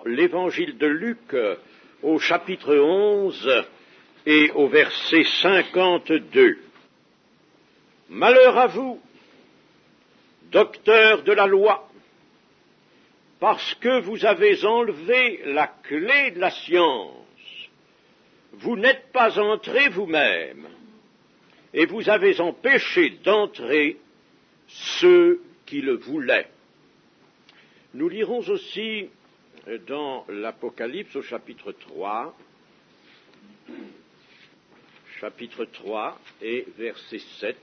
l'évangile de Luc au chapitre 11 et au verset 52. Malheur à vous, docteurs de la loi, parce que vous avez enlevé la clé de la science. Vous n'êtes pas entrés vous-même, et vous avez empêché d'entrer ceux qui le voulaient. Nous lirons aussi dans l'Apocalypse au chapitre 3 et verset 7,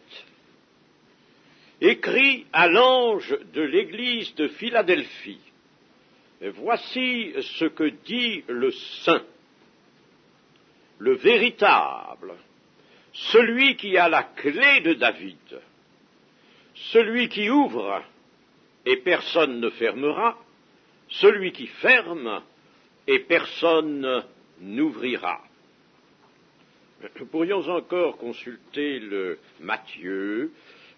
écrit à l'ange de l'église de Philadelphie, voici ce que dit le Saint, le véritable, celui qui a la clé de David, celui qui ouvre et personne ne fermera, celui qui ferme et personne n'ouvrira. Nous pourrions encore consulter le Matthieu.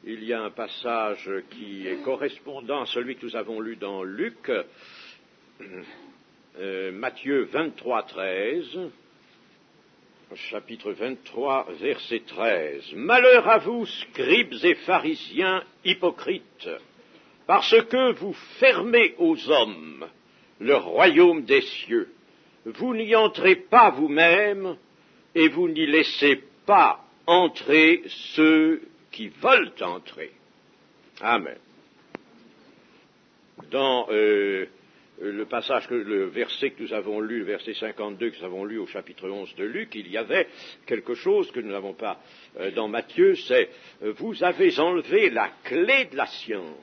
Il y a un passage qui est correspondant à celui que nous avons lu dans Luc, Matthieu 23, 13, chapitre 23, verset 13. Malheur à vous, scribes et pharisiens hypocrites, parce que vous fermez aux hommes le royaume des cieux. Vous n'y entrez pas vous-même, et vous n'y laissez pas entrer ceux qui veulent entrer. Amen. Dans le passage, le verset que nous avons lu, le verset 52 que nous avons lu au chapitre 11 de Luc, il y avait quelque chose que nous n'avons pas dans Matthieu, c'est « Vous avez enlevé la clé de la science »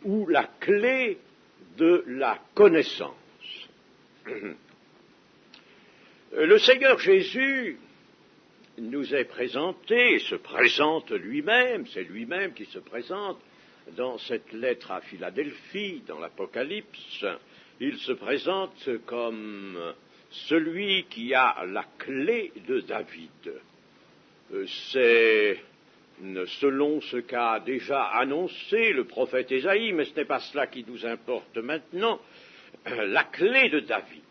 ou la clé de la connaissance. Le Seigneur Jésus nous est présenté, et se présente lui-même, c'est lui-même qui se présente dans cette lettre à Philadelphie, dans l'Apocalypse. Il se présente comme celui qui a la clé de David. C'est selon ce qu'a déjà annoncé le prophète Ésaïe, mais ce n'est pas cela qui nous importe maintenant, la clé de David.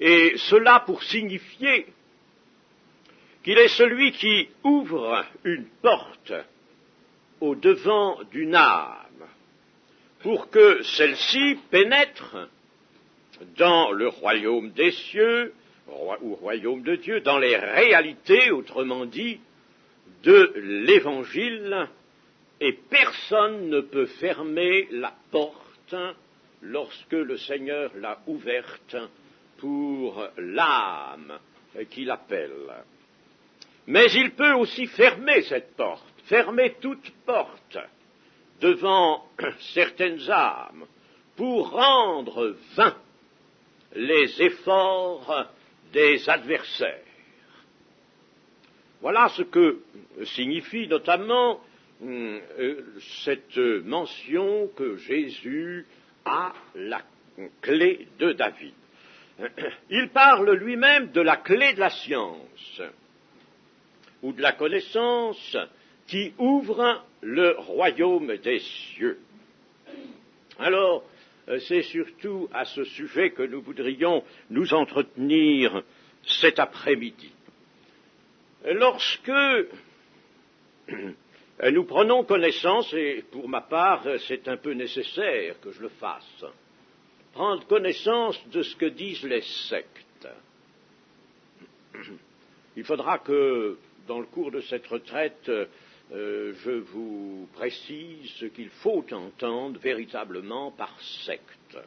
Et cela pour signifier qu'il est celui qui ouvre une porte au devant d'une âme pour que celle-ci pénètre dans le royaume des cieux, ou royaume de Dieu, dans les réalités, autrement dit, de l'Évangile, et personne ne peut fermer la porte lorsque le Seigneur l'a ouverte pour l'âme qu'il appelle. Mais il peut aussi fermer cette porte, fermer toute porte devant certaines âmes pour rendre vains les efforts des adversaires. Voilà ce que signifie notamment cette mention que Jésus a la clé de David. Il parle lui-même de la clé de la science ou de la connaissance qui ouvre le royaume des cieux. Alors, c'est surtout à ce sujet que nous voudrions nous entretenir cet après-midi. Lorsque nous prenons connaissance, et pour ma part, c'est un peu nécessaire que je le fasse, prendre connaissance de ce que disent les sectes. Il faudra que, dans le cours de cette retraite, je vous précise ce qu'il faut entendre véritablement par secte.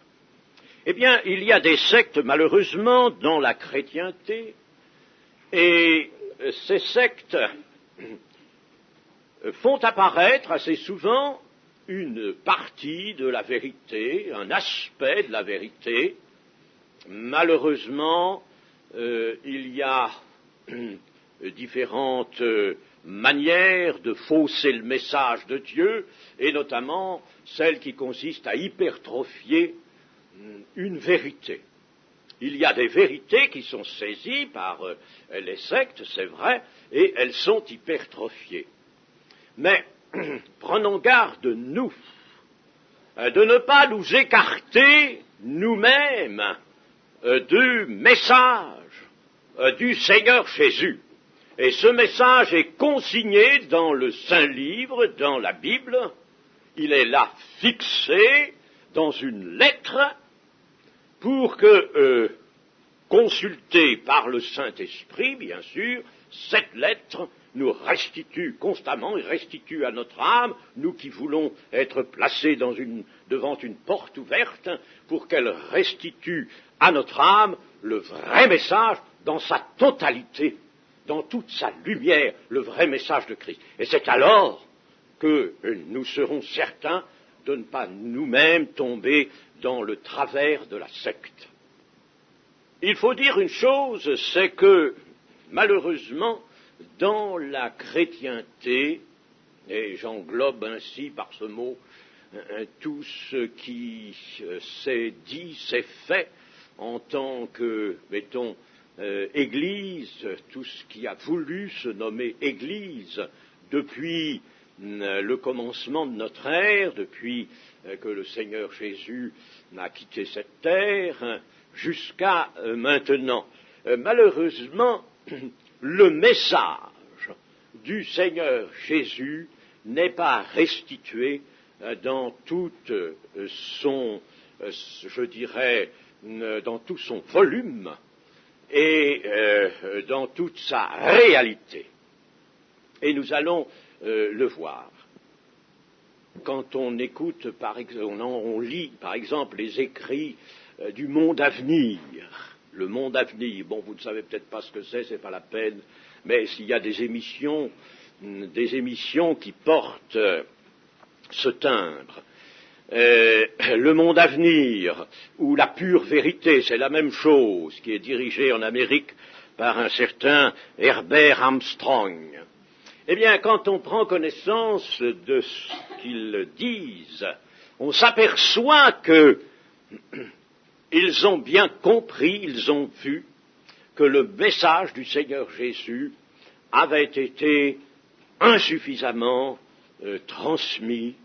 Eh bien, il y a des sectes, malheureusement, dans la chrétienté, et ces sectes font apparaître assez souvent une partie de la vérité, un aspect de la vérité. Malheureusement, il y a différentes manières de fausser le message de Dieu, et notamment celle qui consiste à hypertrophier une vérité. Il y a des vérités qui sont saisies par les sectes, c'est vrai, et elles sont hypertrophiées. Mais prenons garde, nous, de ne pas nous écarter nous-mêmes du message du Seigneur Jésus. Et ce message est consigné dans le Saint-Livre, dans la Bible. Il est là fixé dans une lettre pour que, consultée par le Saint-Esprit, bien sûr, cette lettre nous restitue constamment et restitue à notre âme, nous qui voulons être placés devant une porte ouverte, pour qu'elle restitue à notre âme le vrai message dans sa totalité, dans toute sa lumière, le vrai message de Christ. Et c'est alors que nous serons certains de ne pas nous-mêmes tomber dans le travers de la secte. Il faut dire une chose, c'est que, malheureusement, dans la chrétienté, et j'englobe ainsi par ce mot tout ce qui s'est dit, s'est fait en tant que, mettons, Église, tout ce qui a voulu se nommer Église depuis le commencement de notre ère, depuis que le Seigneur Jésus a quitté cette terre, jusqu'à maintenant. Malheureusement, le message du Seigneur Jésus n'est pas restitué dans tout son, je dirais, dans tout son volume et dans toute sa réalité. Et nous allons le voir. Quand on écoute, on lit par exemple les écrits du monde à venir, le monde à venir, bon, vous ne savez peut-être pas ce que c'est pas la peine, mais s'il y a des émissions qui portent ce timbre, le monde à venir, ou la pure vérité, c'est la même chose, qui est dirigée en Amérique par un certain Herbert Armstrong. Eh bien, quand on prend connaissance de ce qu'ils disent, on s'aperçoit que ils ont bien compris, ils ont vu que le message du Seigneur Jésus avait été insuffisamment transmis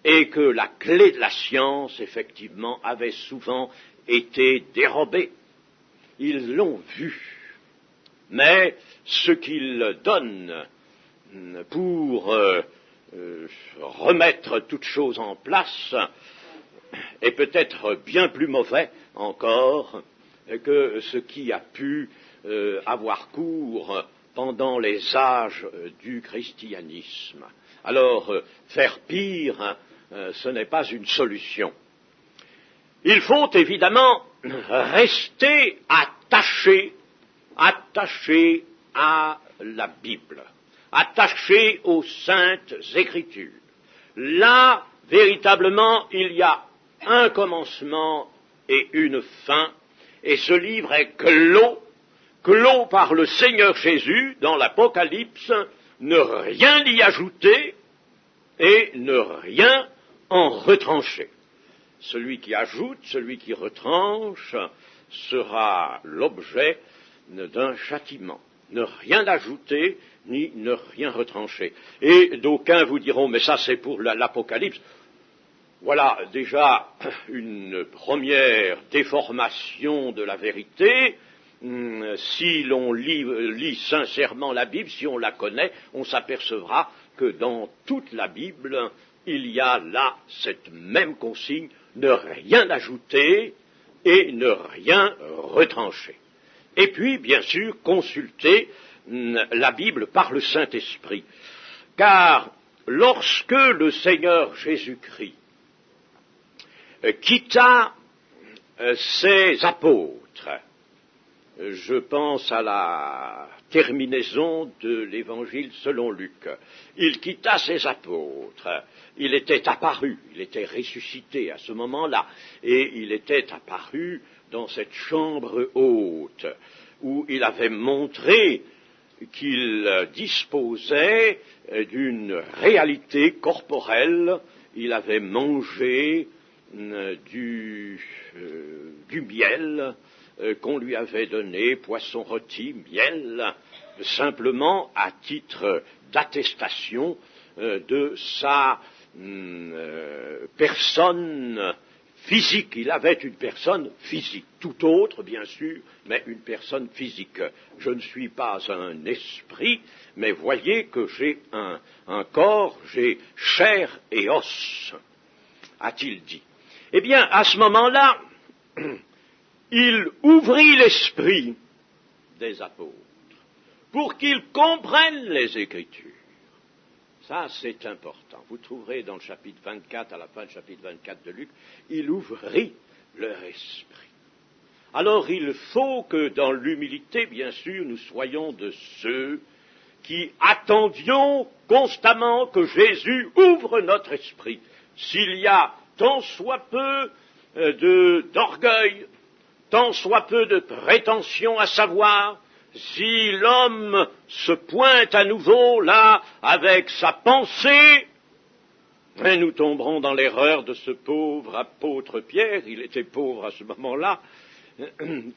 et que la clé de la science, effectivement, avait souvent été dérobée. Ils l'ont vu. Mais ce qu'ils donnent pour remettre toutes choses en place est peut-être bien plus mauvais encore que ce qui a pu avoir cours pendant les âges du christianisme. Alors, faire pire, ce n'est pas une solution. Il faut évidemment rester attaché à la Bible, attaché aux saintes Écritures. Là, véritablement, il y a un commencement et une fin, et ce livre est clos par le Seigneur Jésus dans l'Apocalypse, ne rien y ajouter et ne rien en retrancher. Celui qui ajoute, celui qui retranche, sera l'objet d'un châtiment. Ne rien ajouter, ni ne rien retrancher. Et d'aucuns vous diront, mais ça c'est pour l'Apocalypse. Voilà déjà une première déformation de la vérité. Si l'on lit sincèrement la Bible, si on la connaît, on s'apercevra que dans toute la Bible, il y a là cette même consigne, ne rien ajouter et ne rien retrancher. Et puis, bien sûr, consulter la Bible par le Saint-Esprit. Car lorsque le Seigneur Jésus-Christ quitta ses apôtres, je pense à la terminaison de l'Évangile selon Luc, il quitta ses apôtres, il était apparu, il était ressuscité à ce moment-là, et il était apparu dans cette chambre haute, où il avait montré qu'il disposait d'une réalité corporelle, il avait mangé du miel qu'on lui avait donné, poisson rôti, miel, simplement à titre d'attestation de sa personne physique, il avait une personne physique, tout autre bien sûr, mais une personne physique. Je ne suis pas un esprit, mais voyez que j'ai un corps, j'ai chair et os, a-t-il dit. Eh bien, à ce moment-là, il ouvrit l'esprit des apôtres pour qu'ils comprennent les Écritures. Ça, c'est important. Vous trouverez dans le chapitre 24, à la fin du chapitre 24 de Luc, il ouvrit leur esprit. Alors, il faut que dans l'humilité, bien sûr, nous soyons de ceux qui attendions constamment que Jésus ouvre notre esprit. S'il y a tant soit peu d'orgueil, tant soit peu de prétention à savoir, si l'homme se pointe à nouveau là avec sa pensée, et nous tomberons dans l'erreur de ce pauvre apôtre Pierre, il était pauvre à ce moment-là,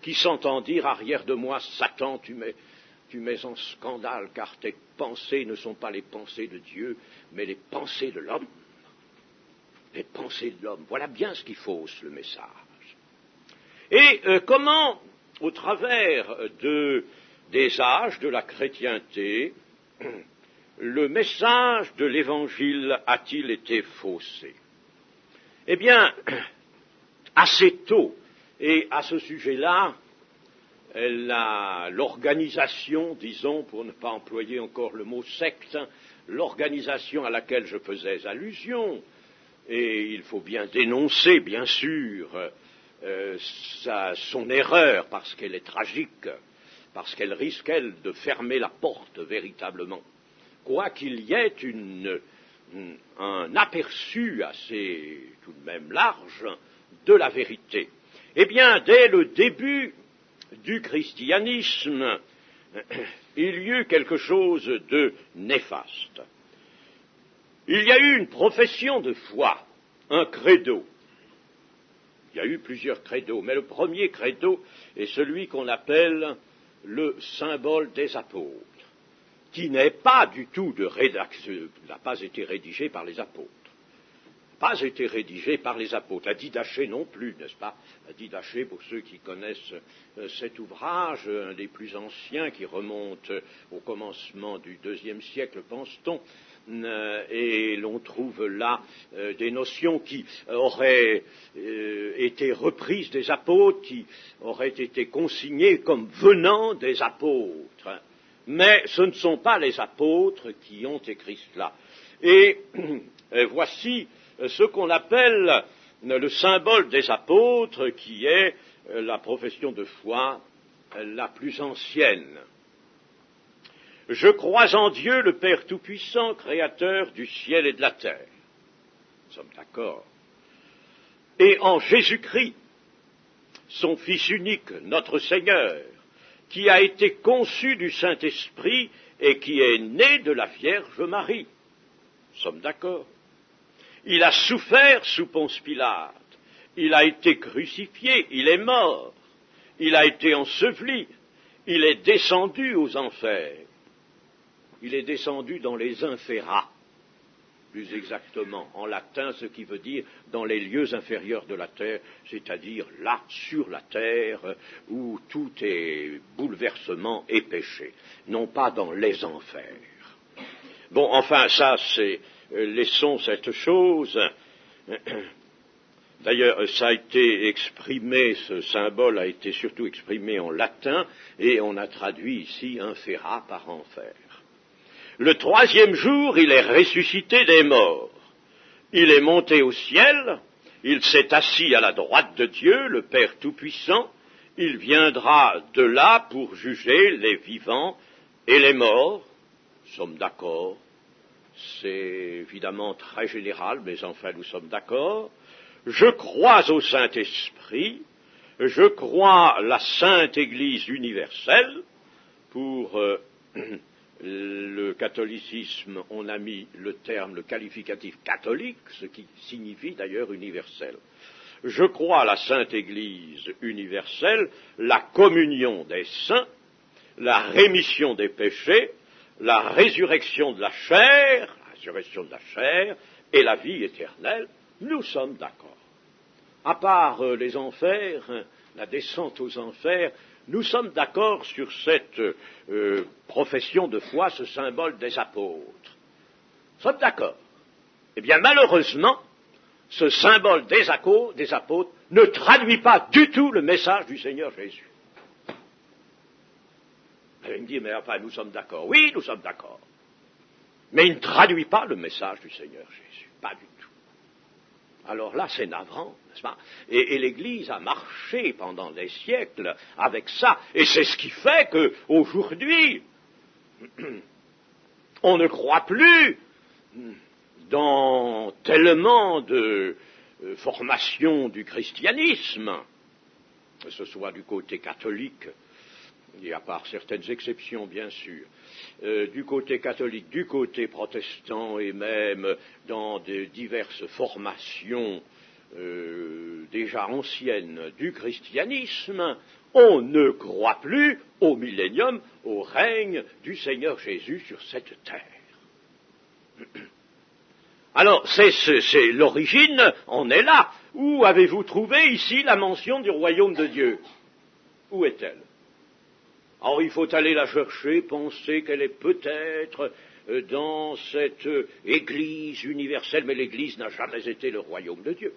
qui s'entend dire arrière de moi, Satan, tu mets en scandale, car tes pensées ne sont pas les pensées de Dieu, mais les pensées de l'homme. Les pensées de l'homme. Voilà bien ce qui fausse le message. Et comment, au travers des âges de la chrétienté, le message de l'Évangile a-t-il été faussé? Eh bien, assez tôt, et à ce sujet-là, l'organisation, disons, pour ne pas employer encore le mot secte, l'organisation à laquelle je faisais allusion, et il faut bien dénoncer, bien sûr, son erreur, parce qu'elle est tragique, parce qu'elle risque, elle, de fermer la porte véritablement. Quoiqu'il y ait un aperçu assez tout de même large de la vérité. Eh bien, dès le début du christianisme, il y eut quelque chose de néfaste. Il y a eu une profession de foi, un credo. Il y a eu plusieurs credos, mais le premier credo est celui qu'on appelle le symbole des apôtres, qui n'est pas du tout n'a pas été rédigé par les apôtres. Pas été rédigé par les apôtres. La Didaché non plus, n'est-ce pas? La Didaché, pour ceux qui connaissent cet ouvrage, un des plus anciens qui remonte au commencement du IIe siècle, pense-t-on, et l'on trouve là des notions qui auraient été reprises des apôtres, qui auraient été consignées comme venant des apôtres. Mais ce ne sont pas les apôtres qui ont écrit cela. Et voici ce qu'on appelle le symbole des apôtres, qui est la profession de foi la plus ancienne. Je crois en Dieu, le Père Tout-Puissant, Créateur du ciel et de la terre. Nous sommes d'accord. Et en Jésus-Christ, son Fils unique, notre Seigneur, qui a été conçu du Saint-Esprit et qui est né de la Vierge Marie. Nous sommes d'accord. Il a souffert sous Ponce Pilate, il a été crucifié, il est mort, il a été enseveli, il est descendu aux enfers, il est descendu dans les infera, plus exactement, en latin, ce qui veut dire dans les lieux inférieurs de la terre, c'est-à-dire là, sur la terre, où tout est bouleversement et péché, non pas dans les enfers. Bon, enfin, ça, c'est... laissons cette chose. D'ailleurs, ça a été exprimé, ce symbole a été surtout exprimé en latin, et on a traduit ici infera par enfer. Le troisième jour, il est ressuscité des morts. Il est monté au ciel, il s'est assis à la droite de Dieu, le Père Tout-Puissant. Il viendra de là pour juger les vivants et les morts. Nous sommes d'accord. C'est évidemment très général, mais enfin nous sommes d'accord. Je crois au Saint-Esprit, je crois la Sainte Église universelle. Pour le catholicisme, on a mis le qualificatif catholique, ce qui signifie d'ailleurs universel. Je crois à la Sainte Église universelle, la communion des saints, la rémission des péchés, la résurrection de la chair et la vie éternelle, nous sommes d'accord. à part les enfers, la descente aux enfers, nous sommes d'accord sur cette profession de foi, ce symbole des apôtres. Nous sommes d'accord. Eh bien, malheureusement, ce symbole des apôtres ne traduit pas du tout le message du Seigneur Jésus. Il me dit, mais enfin, nous sommes d'accord. Oui, nous sommes d'accord. Mais il ne traduit pas le message du Seigneur Jésus. Pas du tout. Alors là, c'est navrant, n'est-ce pas? Et l'Église a marché pendant des siècles avec ça. Et c'est ce qui fait qu'aujourd'hui, on ne croit plus dans tellement de formation du christianisme, que ce soit du côté catholique, et à part certaines exceptions bien sûr, du côté catholique, du côté protestant et même dans de diverses formations déjà anciennes du christianisme, on ne croit plus au millénium, au règne du Seigneur Jésus sur cette terre. Alors, c'est l'origine, on est là. Où avez-vous trouvé ici la mention du royaume de Dieu? Où est-elle? Alors, il faut aller la chercher, penser qu'elle est peut-être dans cette Église universelle, mais l'Église n'a jamais été le royaume de Dieu.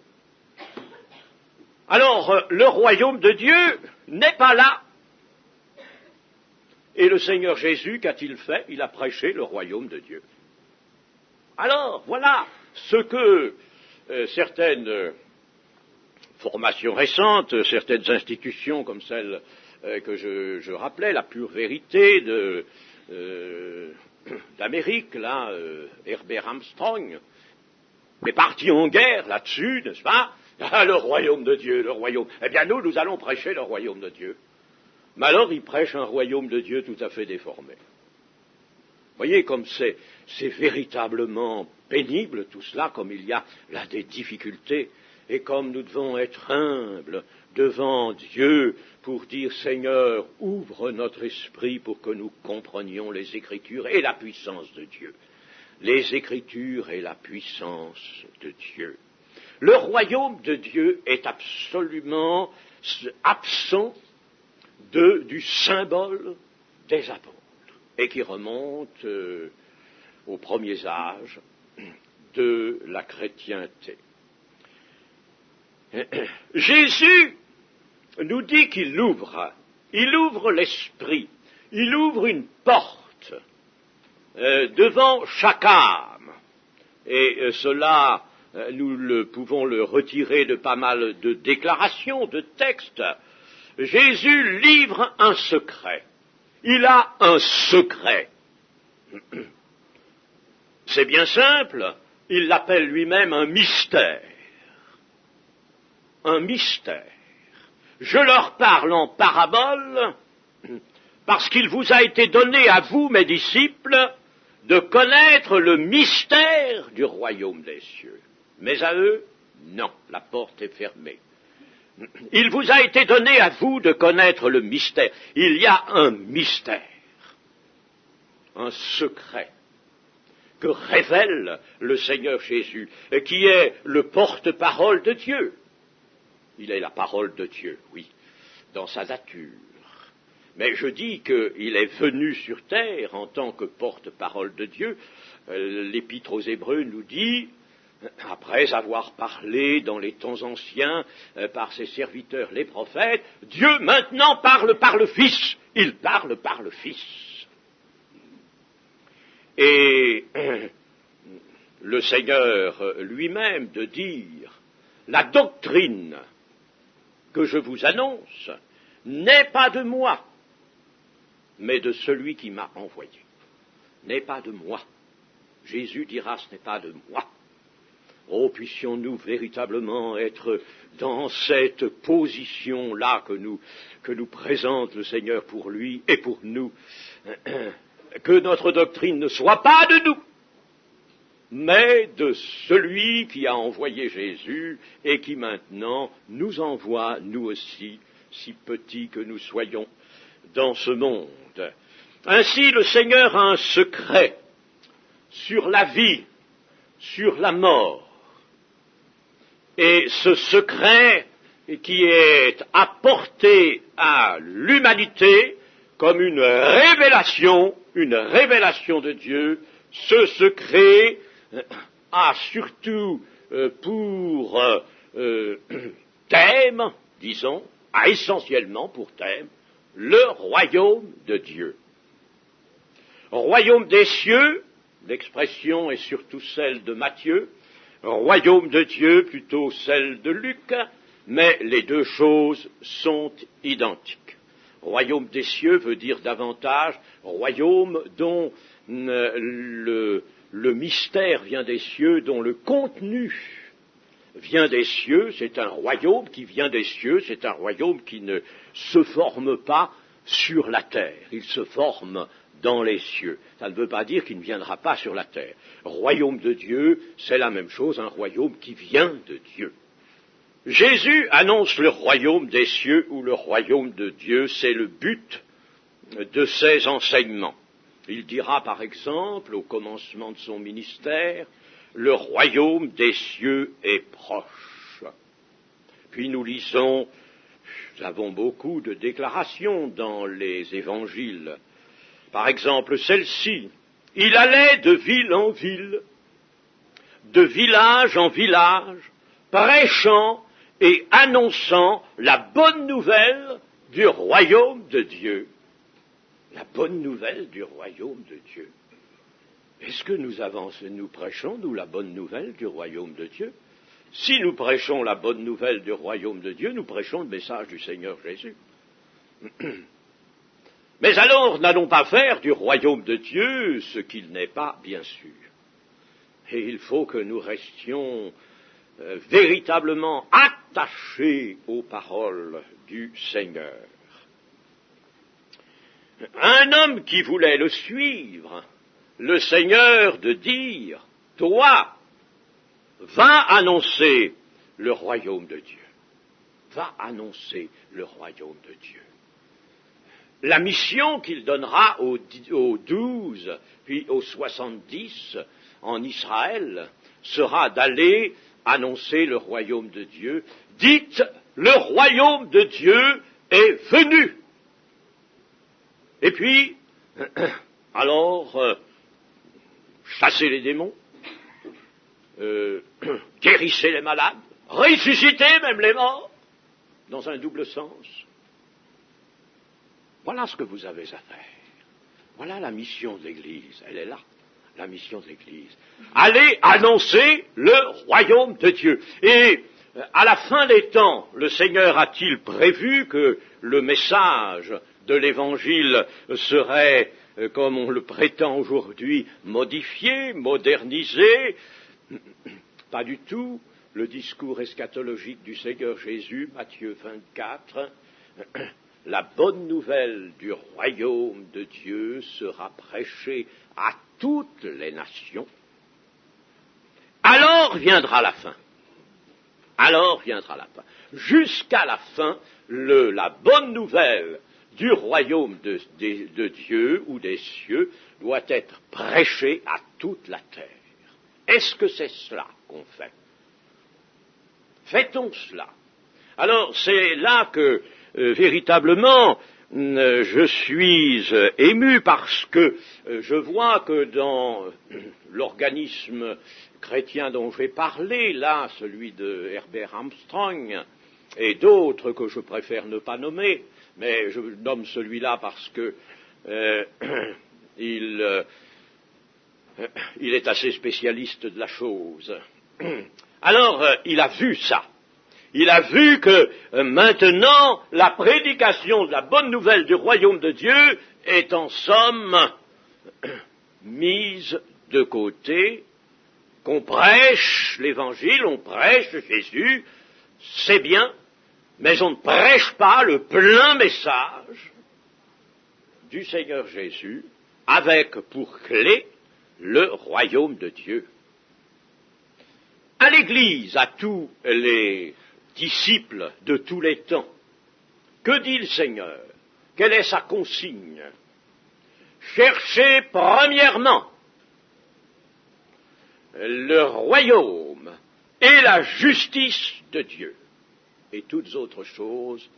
Alors, le royaume de Dieu n'est pas là. Et le Seigneur Jésus, qu'a-t-il fait? Il a prêché le royaume de Dieu. Alors, voilà ce que certaines formations récentes, certaines institutions comme celle que je rappelais, la pure vérité d'Amérique, là, Herbert Armstrong, est parti en guerre là-dessus, n'est-ce pas? Ah, le royaume de Dieu, le royaume. Eh bien, nous allons prêcher le royaume de Dieu. Mais alors, il prêche un royaume de Dieu tout à fait déformé. Vous voyez comme c'est véritablement pénible tout cela, comme il y a là des difficultés, et comme nous devons être humbles devant Dieu pour dire Seigneur, ouvre notre esprit pour que nous comprenions les Écritures et la puissance de Dieu. Les Écritures et la puissance de Dieu. Le royaume de Dieu est absolument absent du symbole des apôtres, et qui remonte aux premiers âges de la chrétienté. Jésus nous dit qu'il ouvre l'esprit, il ouvre une porte devant chaque âme, et cela, nous pouvons le retirer de pas mal de déclarations, de textes. Jésus livre un secret. Il a un secret. C'est bien simple, il l'appelle lui-même un mystère. Un mystère. Je leur parle en parabole parce qu'il vous a été donné à vous, mes disciples, de connaître le mystère du royaume des cieux. Mais à eux, non, la porte est fermée. Il vous a été donné à vous de connaître le mystère. Il y a un mystère, un secret que révèle le Seigneur Jésus, et qui est le porte-parole de Dieu. Il est la parole de Dieu, oui, dans sa nature. Mais je dis qu'il est venu sur terre en tant que porte-parole de Dieu. L'Épître aux Hébreux nous dit, après avoir parlé dans les temps anciens par ses serviteurs les prophètes, Dieu maintenant parle par le Fils. Il parle par le Fils. Et le Seigneur lui-même de dire, la doctrine que je vous annonce n'est pas de moi, mais de celui qui m'a envoyé. N'est pas de moi. Jésus dira, ce n'est pas de moi. Oh, puissions-nous véritablement être dans cette position-là que nous présente le Seigneur pour lui et pour nous, que notre doctrine ne soit pas de nous, mais de celui qui a envoyé Jésus et qui maintenant nous envoie, nous aussi, si petits que nous soyons dans ce monde. Ainsi, le Seigneur a un secret sur la vie, sur la mort. Et ce secret qui est apporté à l'humanité comme une révélation de Dieu, ce secret a surtout pour thème, disons, a essentiellement pour thème le royaume de Dieu. Royaume des cieux, l'expression est surtout celle de Matthieu, royaume de Dieu plutôt celle de Luc, mais les deux choses sont identiques. Royaume des cieux veut dire davantage royaume dont le mystère vient des cieux, dont le contenu vient des cieux, c'est un royaume qui vient des cieux, c'est un royaume qui ne se forme pas sur la terre, il se forme dans les cieux. Ça ne veut pas dire qu'il ne viendra pas sur la terre. Royaume de Dieu, c'est la même chose, un royaume qui vient de Dieu. Jésus annonce le royaume des cieux ou le royaume de Dieu, c'est le but de ses enseignements. Il dira par exemple au commencement de son ministère, le royaume des cieux est proche. Puis nous lisons, nous avons beaucoup de déclarations dans les évangiles. Par exemple, celle-ci, il allait de ville en ville, de village en village, prêchant et annonçant la bonne nouvelle du royaume de Dieu. La bonne nouvelle du royaume de Dieu. Est-ce que nous prêchons, nous, la bonne nouvelle du royaume de Dieu? Si nous prêchons la bonne nouvelle du royaume de Dieu, nous prêchons le message du Seigneur Jésus. Mais alors, n'allons pas faire du royaume de Dieu ce qu'il n'est pas, bien sûr. Et il faut que nous restions véritablement attachés aux paroles du Seigneur. Un homme qui voulait le suivre, le Seigneur de dire, toi, va annoncer le royaume de Dieu. Va annoncer le royaume de Dieu. La mission qu'il donnera aux 12, puis aux 70 en Israël, sera d'aller annoncer le royaume de Dieu. Dites, le royaume de Dieu est venu. Et puis, alors, chassez les démons, guérissez les malades, ressuscitez même les morts, dans un double sens. Voilà ce que vous avez à faire. Voilà la mission de l'Église. Elle est là, la mission de l'Église. Allez annoncer le royaume de Dieu. Et à la fin des temps, le Seigneur a-t-il prévu que le message de l'Évangile serait, comme on le prétend aujourd'hui, modifié, modernisé? Pas du tout. Le discours eschatologique du Seigneur Jésus, Matthieu 24, la bonne nouvelle du royaume de Dieu sera prêchée à toutes les nations. Alors viendra la fin. Alors viendra la fin. Jusqu'à la fin, la bonne nouvelle du royaume de Dieu ou des cieux doit être prêchée à toute la terre. Est-ce que c'est cela qu'on fait? Fait-on cela? Alors c'est là que véritablement, je suis ému parce que je vois que dans l'organisme chrétien dont j'ai parlé, là, celui de Herbert Armstrong, et d'autres que je préfère ne pas nommer, mais je nomme celui-là parce que il est assez spécialiste de la chose. Alors, il a vu ça. Il a vu que maintenant, la prédication de la bonne nouvelle du royaume de Dieu est en somme mise de côté, qu'on prêche l'Évangile, on prêche Jésus, c'est bien, mais on ne prêche pas le plein message du Seigneur Jésus, avec pour clé le royaume de Dieu. À l'Église, à tous les disciples de tous les temps, que dit le Seigneur? Quelle est sa consigne? Cherchez premièrement le royaume et la justice de Dieu. Et toutes autres choses,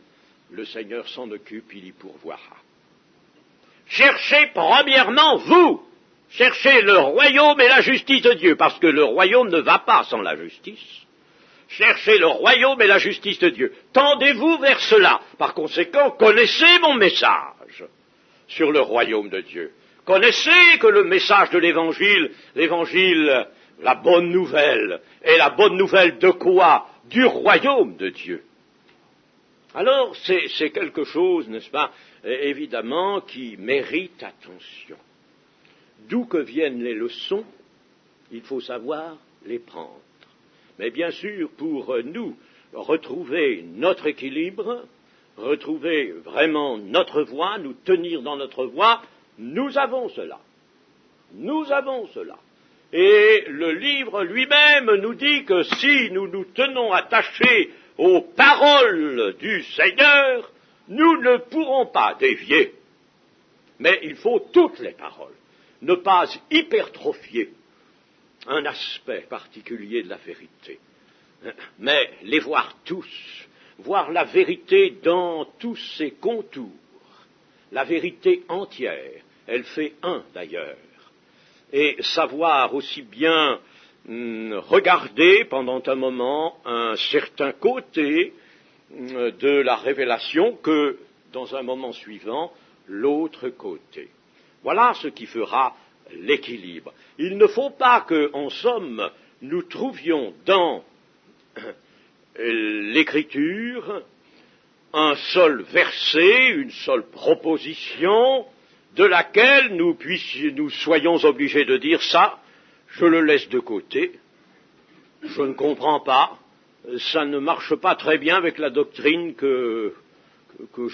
le Seigneur s'en occupe, il y pourvoira. Cherchez premièrement vous, cherchez le royaume et la justice de Dieu, parce que le royaume ne va pas sans la justice. Cherchez le royaume et la justice de Dieu. Tendez-vous vers cela. Par conséquent, connaissez mon message sur le royaume de Dieu. Connaissez que le message de l'évangile, la bonne nouvelle, est la bonne nouvelle de quoi? Du royaume de Dieu. Alors, c'est quelque chose, n'est-ce pas, évidemment, qui mérite attention. D'où que viennent les leçons, il faut savoir les prendre. Mais bien sûr, pour nous retrouver notre équilibre, retrouver vraiment notre voie, nous tenir dans notre voie, nous avons cela. Nous avons cela. Et le livre lui-même nous dit que si nous nous tenons attachés aux paroles du Seigneur, nous ne pourrons pas dévier. Mais il faut toutes les paroles, ne pas hypertrophier un aspect particulier de la vérité, mais les voir tous, voir la vérité dans tous ses contours, la vérité entière, elle fait un d'ailleurs, et savoir aussi bien regarder pendant un moment un certain côté de la révélation que, dans un moment suivant, l'autre côté. Voilà ce qui fera l'équilibre. Il ne faut pas que, en somme, nous trouvions dans l'Écriture un seul verset, une seule proposition, de laquelle nous soyons obligés de dire ça, je le laisse de côté, je ne comprends pas, ça ne marche pas très bien avec la doctrine que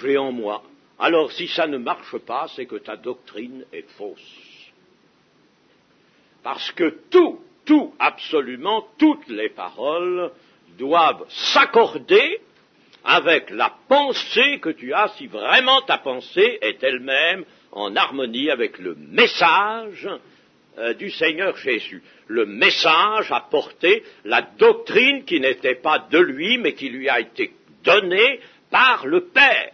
j'ai en moi. Alors si ça ne marche pas, c'est que ta doctrine est fausse. Parce que absolument, toutes les paroles doivent s'accorder avec la pensée que tu as, si vraiment ta pensée est elle-même en harmonie avec le message du Seigneur Jésus. Le message a porté la doctrine qui n'était pas de lui, mais qui lui a été donnée par le Père.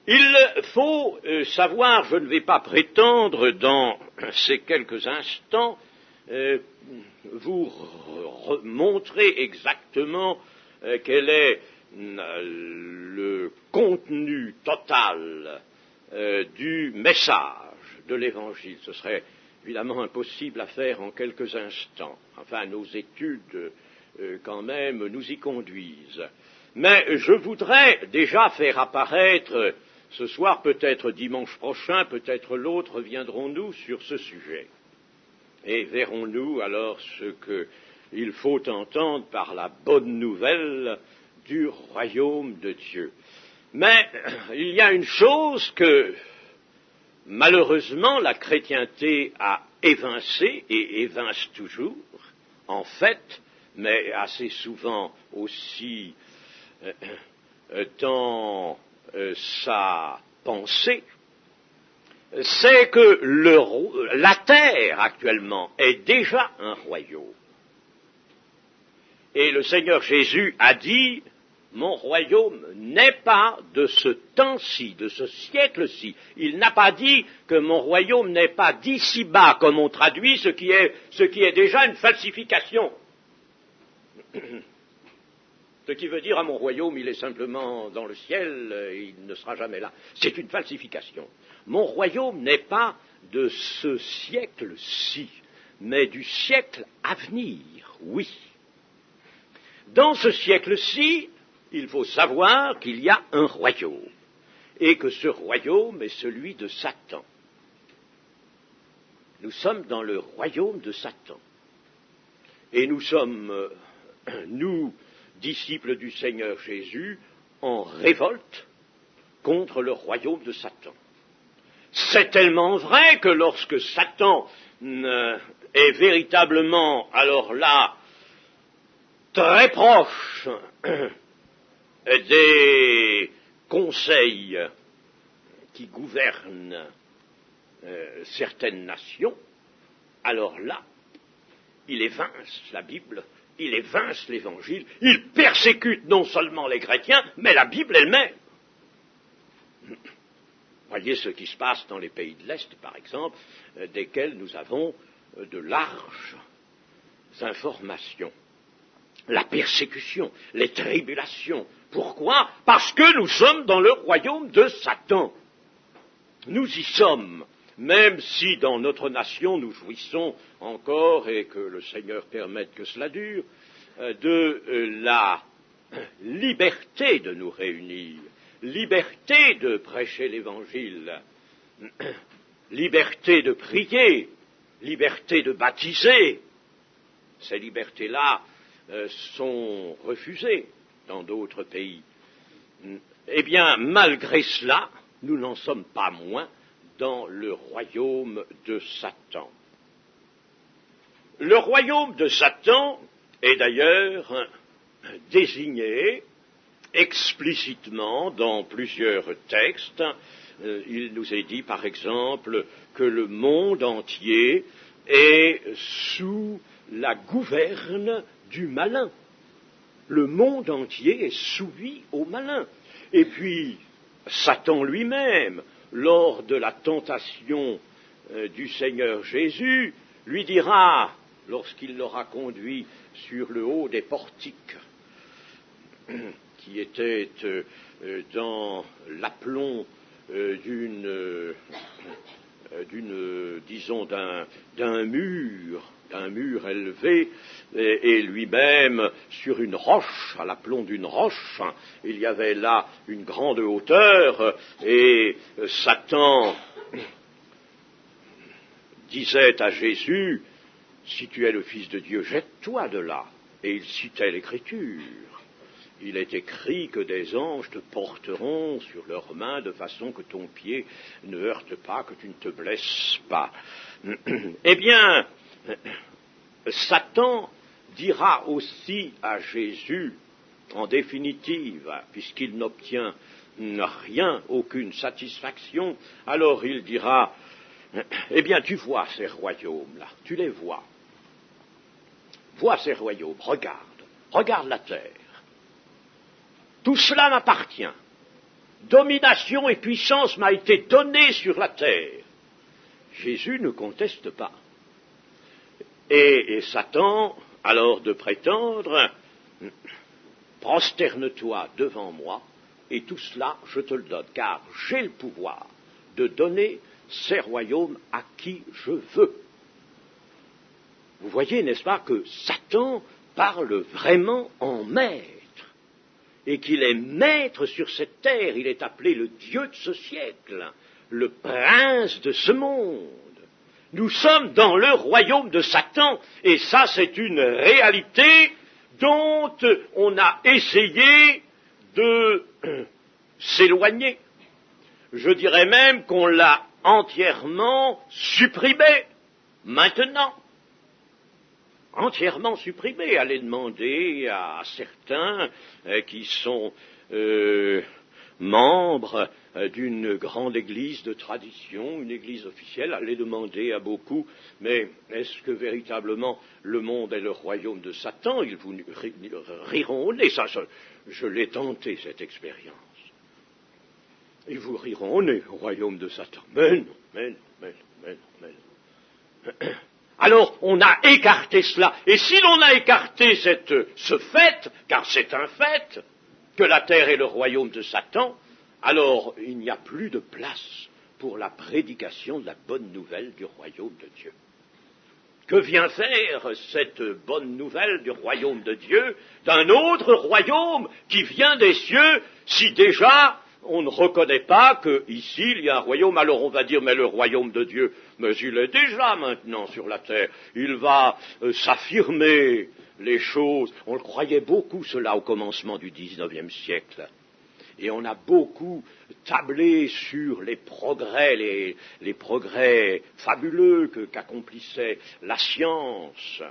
Il faut savoir, je ne vais pas prétendre dans ces quelques instants vous montrer exactement quel est le contenu total du message de l'Évangile. Ce serait évidemment impossible à faire en quelques instants. Enfin, nos études quand même nous y conduisent. Mais je voudrais déjà faire apparaître ce soir, peut-être dimanche prochain, peut-être l'autre, reviendrons-nous sur ce sujet. Et verrons-nous alors ce qu'il faut entendre par la bonne nouvelle du royaume de Dieu. Mais il y a une chose que, malheureusement, la chrétienté a évincée et évince toujours, en fait, mais assez souvent aussi dans sa pensée, c'est que la terre actuellement est déjà un royaume. Et le Seigneur Jésus a dit, mon royaume n'est pas de ce temps-ci, de ce siècle-ci. Il n'a pas dit que mon royaume n'est pas d'ici-bas, comme on traduit, ce qui est déjà une falsification. Ce qui veut dire, mon royaume, il est simplement dans le ciel, il ne sera jamais là. C'est une falsification. Mon royaume n'est pas de ce siècle-ci, mais du siècle à venir, oui. Dans ce siècle-ci, il faut savoir qu'il y a un royaume, et que ce royaume est celui de Satan. Nous sommes dans le royaume de Satan. Et nous sommes, nous, disciples du Seigneur Jésus, en révolte contre le royaume de Satan. C'est tellement vrai que lorsque Satan est véritablement, alors là, très proche des conseils qui gouvernent certaines nations, alors là, il évince, la Bible il évince l'Évangile, il persécute non seulement les chrétiens, mais la Bible elle-même. Voyez ce qui se passe dans les pays de l'Est, par exemple, desquels nous avons de larges informations. La persécution, les tribulations. Pourquoi? Parce que nous sommes dans le royaume de Satan. Nous y sommes, même si dans notre nation nous jouissons encore, et que le Seigneur permette que cela dure, de la liberté de nous réunir, liberté de prêcher l'Évangile, liberté de prier, liberté de baptiser. Ces libertés-là sont refusées dans d'autres pays. Eh bien, malgré cela, nous n'en sommes pas moins dans le royaume de Satan. Le royaume de Satan est d'ailleurs désigné explicitement dans plusieurs textes. Il nous est dit, par exemple, que le monde entier est sous la gouverne du malin. Le monde entier est soumis au malin. Et puis, Satan lui-même, lors de la tentation du Seigneur Jésus, lui dira, lorsqu'il l'aura conduit sur le haut des portiques, qui étaient dans l'aplomb d'un mur élevé, et lui-même sur une roche, à l'aplomb d'une roche. Il y avait là une grande hauteur, et Satan disait à Jésus, « Si tu es le Fils de Dieu, jette-toi de là. » Et il citait l'Écriture. Il est écrit que des anges te porteront sur leurs mains de façon que ton pied ne heurte pas, que tu ne te blesses pas. Eh bien, Satan dira aussi à Jésus, en définitive, puisqu'il n'obtient rien, aucune satisfaction, alors il dira, eh bien tu vois ces royaumes-là, tu les vois. Vois ces royaumes, regarde la terre. Tout cela m'appartient. Domination et puissance m'a été donnée sur la terre. Jésus ne conteste pas. Et Satan, alors de prétendre, prosterne-toi devant moi, et tout cela, je te le donne, car j'ai le pouvoir de donner ces royaumes à qui je veux. Vous voyez, n'est-ce pas, que Satan parle vraiment en maître, et qu'il est maître sur cette terre, il est appelé le Dieu de ce siècle, le prince de ce monde. Nous sommes dans le royaume de Satan, et ça c'est une réalité dont on a essayé de s'éloigner. Je dirais même qu'on l'a entièrement supprimé, maintenant. Entièrement supprimé. Allez demander à certains qui sont membres d'une grande église de tradition, une église officielle, allez demander à beaucoup, mais est-ce que véritablement le monde est le royaume de Satan? Ils vous riront au nez. Ça, je l'ai tenté, cette expérience. Ils vous riront au nez, au royaume de Satan. Mais non. Alors, on a écarté cela. Et si l'on a écarté ce fait, car c'est un fait, que la terre est le royaume de Satan, alors il n'y a plus de place pour la prédication de la bonne nouvelle du royaume de Dieu. Que vient faire cette bonne nouvelle du royaume de Dieu d'un autre royaume qui vient des cieux, si déjà on ne reconnaît pas qu'ici il y a un royaume? Alors on va dire, mais le royaume de Dieu, mais il est déjà maintenant sur la terre, il va s'affirmer les choses. On le croyait beaucoup cela au commencement du XIXe siècle. Et on a beaucoup tablé sur les progrès, les progrès fabuleux qu'accomplissait la science,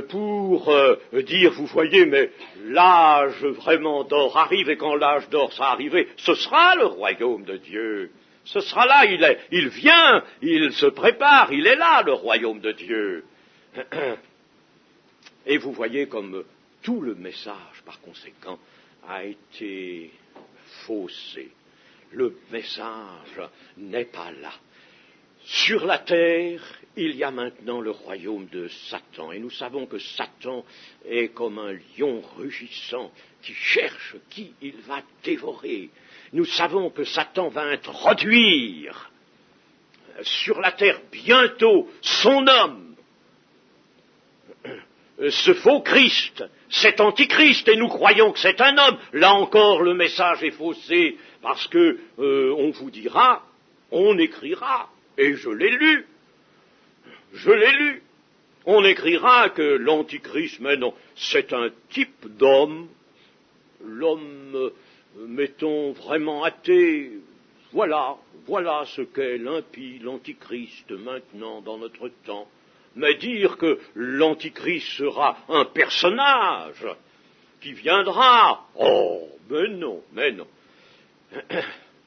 pour dire, vous voyez, mais l'âge vraiment d'or arrive, et quand l'âge d'or sera arrivé, ce sera le royaume de Dieu. Ce sera là, il vient, il se prépare, il est là, le royaume de Dieu. Et vous voyez comme tout le message, par conséquent, a été faussé. Le message n'est pas là. Sur la terre, il y a maintenant le royaume de Satan. Et nous savons que Satan est comme un lion rugissant qui cherche qui il va dévorer. Nous savons que Satan va introduire sur la terre bientôt son homme, ce faux Christ, cet antichrist, et nous croyons que c'est un homme. Là encore, le message est faussé, parce que on vous dira, on écrira, et je l'ai lu, on écrira que l'antichrist, mais non, c'est un type d'homme, l'homme, mettons, vraiment athée. Voilà ce qu'est l'impie, l'antichrist, maintenant, dans notre temps. Mais dire que l'antichrist sera un personnage qui viendra, oh, mais non.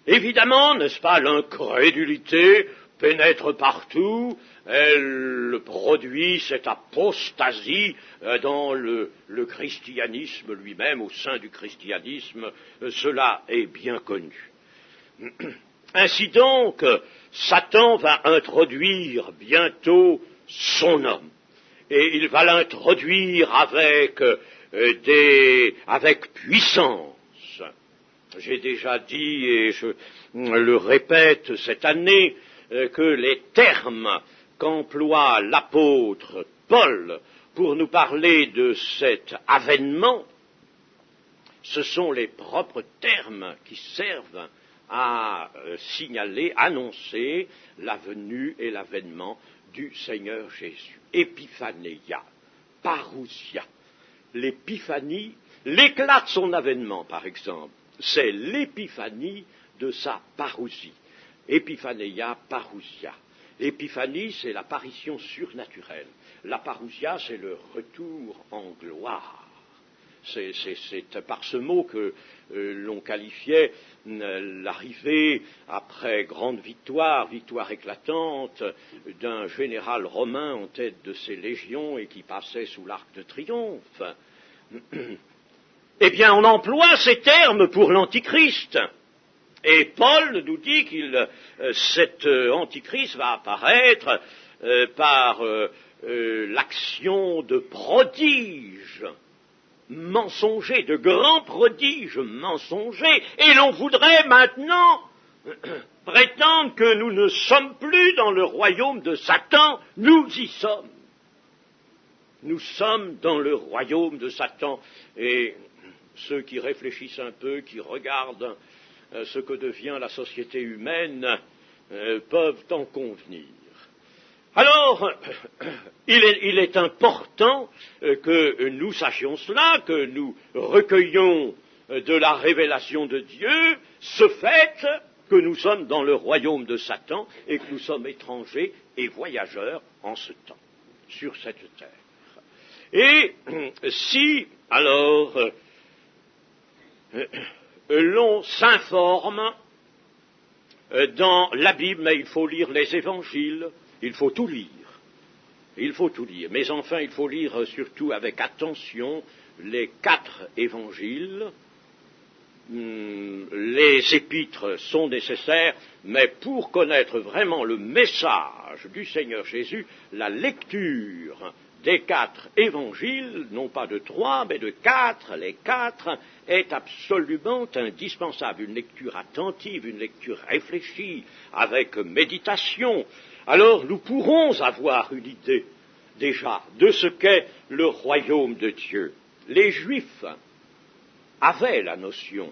Évidemment, n'est-ce pas, l'incrédulité pénètre partout, elle produit cette apostasie dans le christianisme lui-même, au sein du christianisme, cela est bien connu. Ainsi donc, Satan va introduire bientôt son homme, et il va l'introduire avec puissance. J'ai déjà dit, et je le répète cette année, que les termes qu'emploie l'apôtre Paul pour nous parler de cet avènement, ce sont les propres termes qui servent à signaler, annoncer la venue et l'avènement du Seigneur Jésus. Épiphanéia, parousia. L'épiphanie, l'éclat de son avènement, par exemple, c'est l'épiphanie de sa parousie. Épiphanéia, parousia. L'épiphanie, c'est l'apparition surnaturelle. La parousia, c'est le retour en gloire. C'est par ce mot que l'on qualifiait l'arrivée, après grande victoire éclatante, d'un général romain en tête de ses légions et qui passait sous l'arc de triomphe. Eh bien, on emploie ces termes pour l'Antichrist. Et Paul nous dit cet Antichrist va apparaître par l'action de prodiges mensongers, de grands prodiges mensongers, et l'on voudrait maintenant prétendre que nous ne sommes plus dans le royaume de Satan. Nous y sommes. Nous sommes dans le royaume de Satan, et ceux qui réfléchissent un peu, qui regardent ce que devient la société humaine, peuvent en convenir. Alors, il est important que nous sachions cela, que nous recueillions de la révélation de Dieu ce fait que nous sommes dans le royaume de Satan et que nous sommes étrangers et voyageurs en ce temps, sur cette terre. Et si, alors, l'on s'informe dans la Bible, mais il faut lire les évangiles, il faut tout lire. Mais enfin, il faut lire surtout avec attention les 4 évangiles. Les épîtres sont nécessaires, mais pour connaître vraiment le message du Seigneur Jésus, la lecture des 4 évangiles, non pas de 3, mais de 4, les 4, est absolument indispensable. Une lecture attentive, une lecture réfléchie, avec méditation. Alors nous pourrons avoir une idée, déjà, de ce qu'est le royaume de Dieu. Les Juifs avaient la notion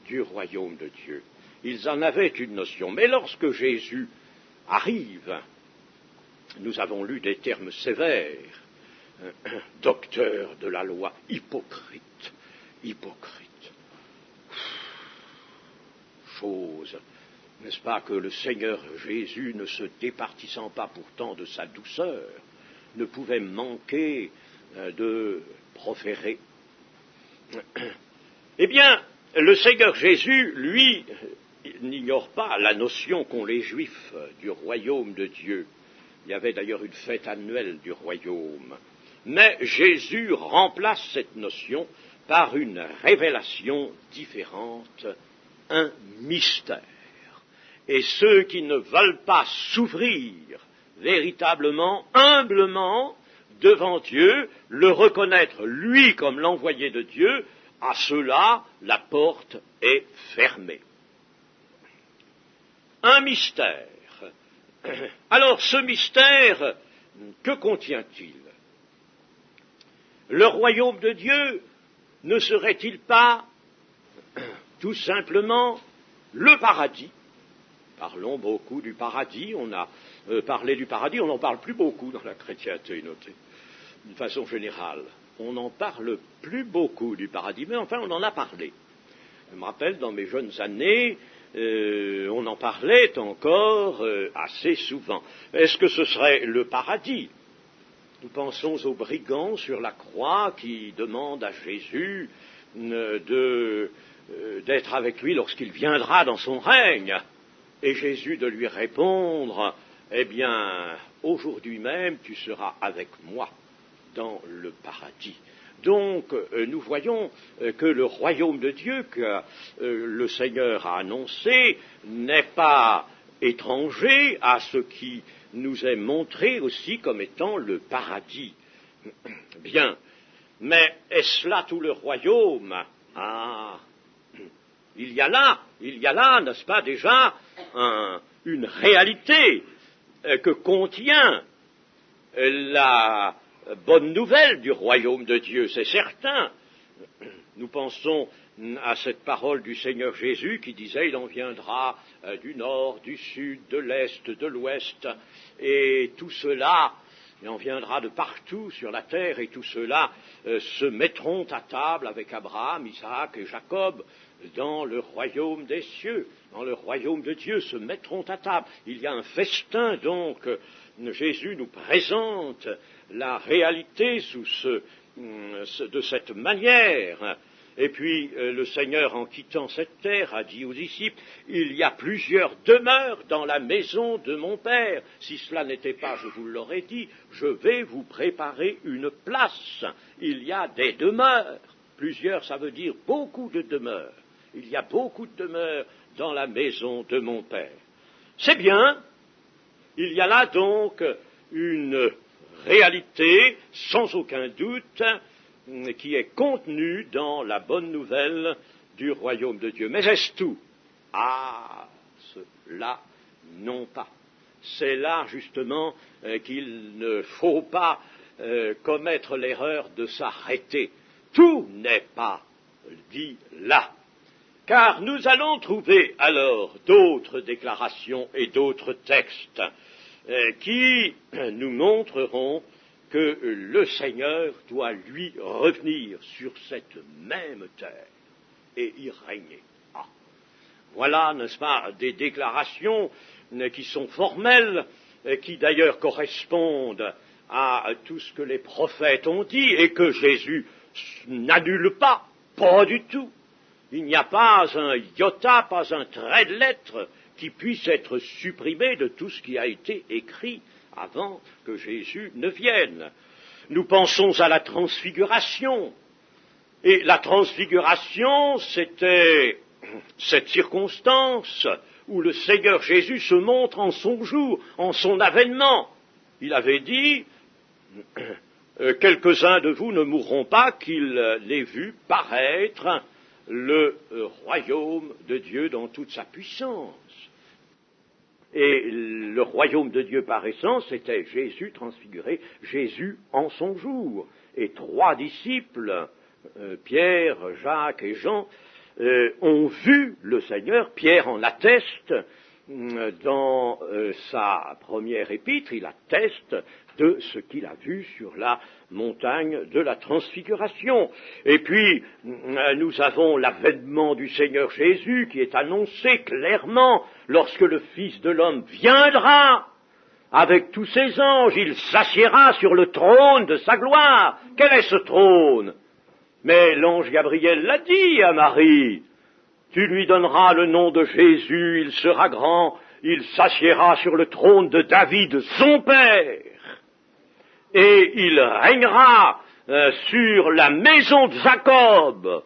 du royaume de Dieu. Ils en avaient une notion. Mais lorsque Jésus arrive, nous avons lu des termes sévères, docteur de la loi, hypocrite. Chose, n'est-ce pas, que le Seigneur Jésus, ne se départissant pas pourtant de sa douceur, ne pouvait manquer de proférer. Eh bien, le Seigneur Jésus, lui, n'ignore pas la notion qu'ont les Juifs du royaume de Dieu. Il y avait d'ailleurs une fête annuelle du royaume. mais Jésus remplace cette notion par une révélation différente, un mystère. Et ceux qui ne veulent pas s'ouvrir véritablement, humblement, devant Dieu, le reconnaître, lui, comme l'envoyé de Dieu, à ceux-là, la porte est fermée. Un mystère. Alors, ce mystère, que contient-il? Le royaume de Dieu ne serait-il pas tout simplement le paradis? Parlons beaucoup du paradis, on a parlé du paradis, on n'en parle plus beaucoup dans la chrétienté, notez, d'une façon générale. On n'en parle plus beaucoup du paradis, mais enfin on en a parlé. Je me rappelle, dans mes jeunes années, on en parlait encore assez souvent. Est-ce que ce serait le paradis? Nous pensons aux brigands sur la croix qui demandent à Jésus d'être avec lui lorsqu'il viendra dans son règne. Et Jésus de lui répondre, eh bien, aujourd'hui même, tu seras avec moi dans le paradis. Donc, nous voyons que le royaume de Dieu que le Seigneur a annoncé n'est pas étranger à ce qui nous est montré aussi comme étant le paradis. Bien, mais est-ce là tout le royaume? Ah, il y a là, n'est-ce pas déjà, une réalité que contient la bonne nouvelle du royaume de Dieu, c'est certain. Nous pensons à cette parole du Seigneur Jésus qui disait « Il en viendra du nord, du sud, de l'est, de l'ouest, et tout cela, il en viendra de partout sur la terre, et tout cela se mettront à table avec Abraham, Isaac et Jacob dans le royaume des cieux, dans le royaume de Dieu, se mettront à table. » Il y a un festin, donc, Jésus nous présente la réalité de cette manière. Et puis, le Seigneur, en quittant cette terre, a dit aux disciples, « Il y a plusieurs demeures dans la maison de mon Père. Si cela n'était pas, je vous l'aurais dit, je vais vous préparer une place. » Il y a des demeures. Plusieurs, ça veut dire beaucoup de demeures. Il y a beaucoup de demeures dans la maison de mon Père. C'est bien. Il y a là donc une réalité, sans aucun doute, qui est contenue dans la bonne nouvelle du royaume de Dieu. Mais est-ce tout? Ah, cela, non pas. C'est là, justement, qu'il ne faut pas commettre l'erreur de s'arrêter. Tout n'est pas dit là. Car nous allons trouver alors d'autres déclarations et d'autres textes qui nous montreront que le Seigneur doit, lui, revenir sur cette même terre et y régner. Ah, voilà, n'est-ce pas, des déclarations qui sont formelles, qui d'ailleurs correspondent à tout ce que les prophètes ont dit et que Jésus n'annule pas du tout. Il n'y a pas un iota, pas un trait de lettre qui puisse être supprimé de tout ce qui a été écrit avant que Jésus ne vienne. Nous pensons à la transfiguration. Et la transfiguration, c'était cette circonstance où le Seigneur Jésus se montre en son jour, en son avènement. Il avait dit, quelques-uns de vous ne mourront pas qu'ils l'aient vu paraître le royaume de Dieu dans toute sa puissance. Et le royaume de Dieu par essence, c'était Jésus transfiguré, Jésus en son jour. Et 3 disciples, Pierre, Jacques et Jean, ont vu le Seigneur. Pierre en atteste dans sa première épître, il atteste de ce qu'il a vu sur la montagne de la transfiguration. Et puis, nous avons l'avènement du Seigneur Jésus qui est annoncé clairement lorsque le Fils de l'homme viendra avec tous ses anges, il s'assiera sur le trône de sa gloire. Quel est ce trône? Mais l'ange Gabriel l'a dit à Marie, tu lui donneras le nom de Jésus, il sera grand, il s'assiera sur le trône de David, son père. et il régnera sur la maison de Jacob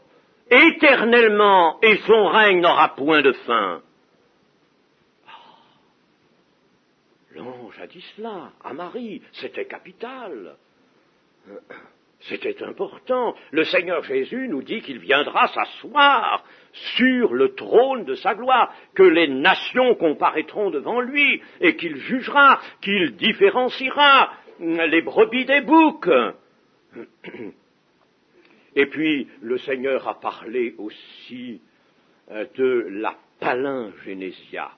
éternellement, et son règne n'aura point de fin. L'ange a dit cela à Marie, c'était capital, c'était important. Le Seigneur Jésus nous dit qu'il viendra s'asseoir sur le trône de sa gloire, que les nations comparaîtront devant lui, et qu'il jugera, qu'il différenciera les brebis des boucs. Et puis, le Seigneur a parlé aussi de la palingénésia,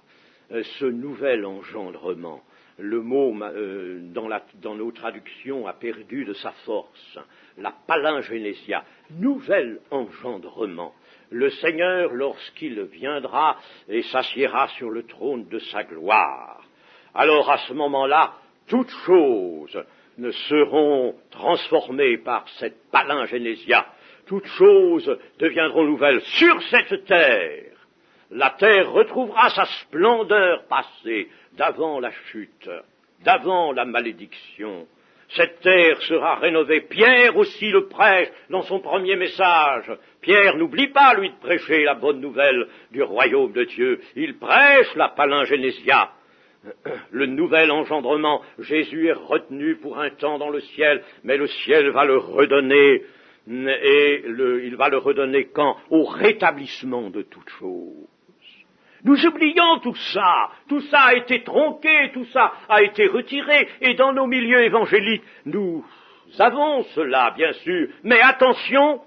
ce nouvel engendrement. Le mot, dans nos traductions, a perdu de sa force. La palingénésia, nouvel engendrement. Le Seigneur, lorsqu'il viendra et s'assiera sur le trône de sa gloire, alors à ce moment-là, toutes choses seront transformées par cette palingénésia. Toutes choses deviendront nouvelles sur cette terre. La terre retrouvera sa splendeur passée d'avant la chute, d'avant la malédiction. Cette terre sera rénovée. Pierre aussi le prêche dans son premier message. Pierre n'oublie pas, lui, de prêcher la bonne nouvelle du royaume de Dieu. Il prêche la palingénésia, le nouvel engendrement. Jésus est retenu pour un temps dans le ciel, mais le ciel va le redonner. Et il va le redonner quand? Au rétablissement de toutes choses. Nous oublions tout ça a été tronqué, tout ça a été retiré, et dans nos milieux évangéliques, nous avons cela, bien sûr, mais attention,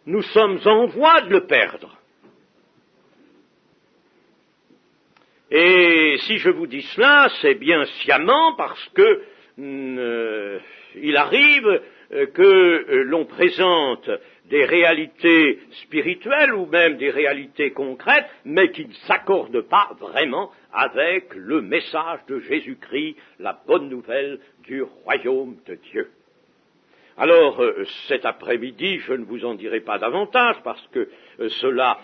nous sommes en voie de le perdre. Et si je vous dis cela, c'est bien sciemment parce que il arrive que l'on présente des réalités spirituelles ou même des réalités concrètes, mais qui ne s'accordent pas vraiment avec le message de Jésus-Christ, la bonne nouvelle du royaume de Dieu. Alors, cet après-midi, je ne vous en dirai pas davantage, parce que cela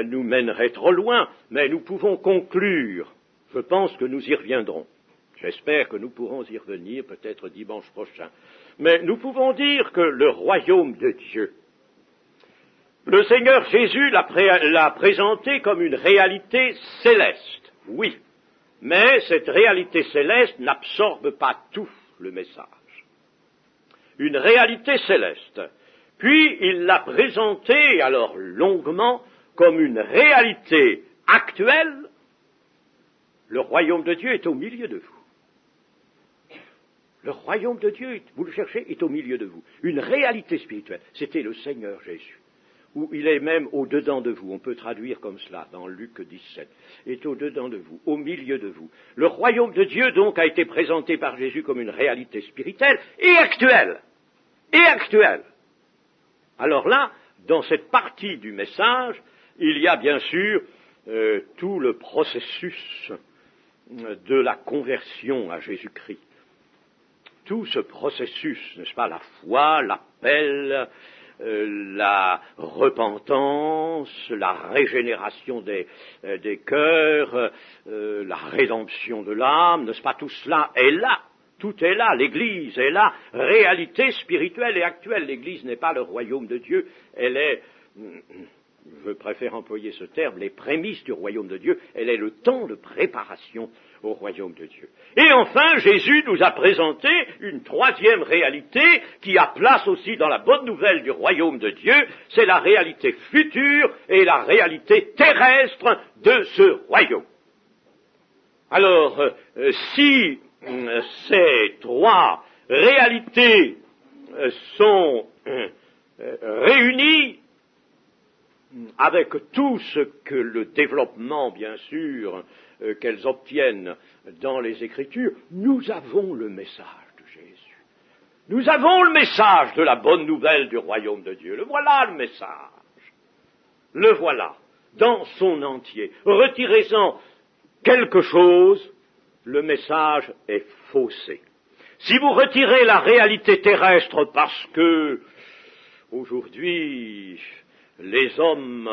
nous mènerait trop loin, mais nous pouvons conclure. Je pense que nous y reviendrons. J'espère que nous pourrons y revenir, peut-être dimanche prochain. Mais nous pouvons dire que le royaume de Dieu, le Seigneur Jésus l'a présenté comme une réalité céleste, oui, mais cette réalité céleste n'absorbe pas tout le message. Une réalité céleste. Puis il l'a présenté, alors longuement, comme une réalité actuelle. Le royaume de Dieu est au milieu de vous. Le royaume de Dieu, vous le cherchez, est au milieu de vous. Une réalité spirituelle. C'était le Seigneur Jésus. Où il est même au-dedans de vous. On peut traduire comme cela dans Luc 17. Est au-dedans de vous, au milieu de vous. Le royaume de Dieu, donc, a été présenté par Jésus comme une réalité spirituelle et actuelle. Et actuelle. Alors là, dans cette partie du message, il y a bien sûr tout le processus de la conversion à Jésus-Christ. Tout ce processus, n'est-ce pas, la foi, l'appel, la repentance, la régénération des cœurs, la rédemption de l'âme, n'est-ce pas, tout cela est là. Tout est là, l'Église est là, réalité spirituelle et actuelle. L'Église n'est pas le royaume de Dieu, elle est, je préfère employer ce terme, les prémices du royaume de Dieu, elle est le temps de préparation au royaume de Dieu. Et enfin, Jésus nous a présenté une troisième réalité qui a place aussi dans la bonne nouvelle du royaume de Dieu, c'est la réalité future et la réalité terrestre de ce royaume. Alors, si ces trois réalités sont réunies avec tout ce que le développement, bien sûr, qu'elles obtiennent dans les Écritures, nous avons le message de Jésus. Nous avons le message de la bonne nouvelle du royaume de Dieu. Le voilà le message. Le voilà, dans son entier. Retirez-en quelque chose, le message est faussé. Si vous retirez la réalité terrestre parce que, aujourd'hui, les hommes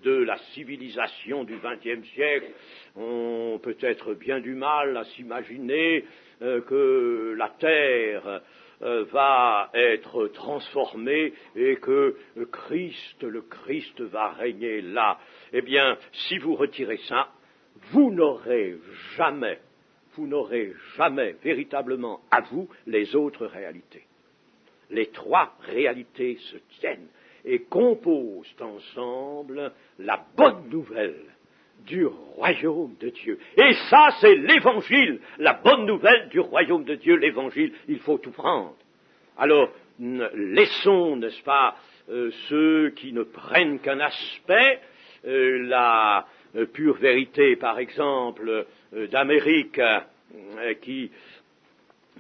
de la civilisation du XXe siècle ont peut-être bien du mal à s'imaginer que la Terre va être transformée et que le Christ va régner là. Eh bien, si vous retirez ça, vous n'aurez jamais véritablement à vous les autres réalités. Les trois réalités se tiennent et composent ensemble la bonne nouvelle du royaume de Dieu. Et ça, c'est l'Évangile, la bonne nouvelle du royaume de Dieu, l'Évangile, il faut tout prendre. Alors, laissons, n'est-ce pas, ceux qui ne prennent qu'un aspect, la pure vérité, par exemple, d'Amérique, qui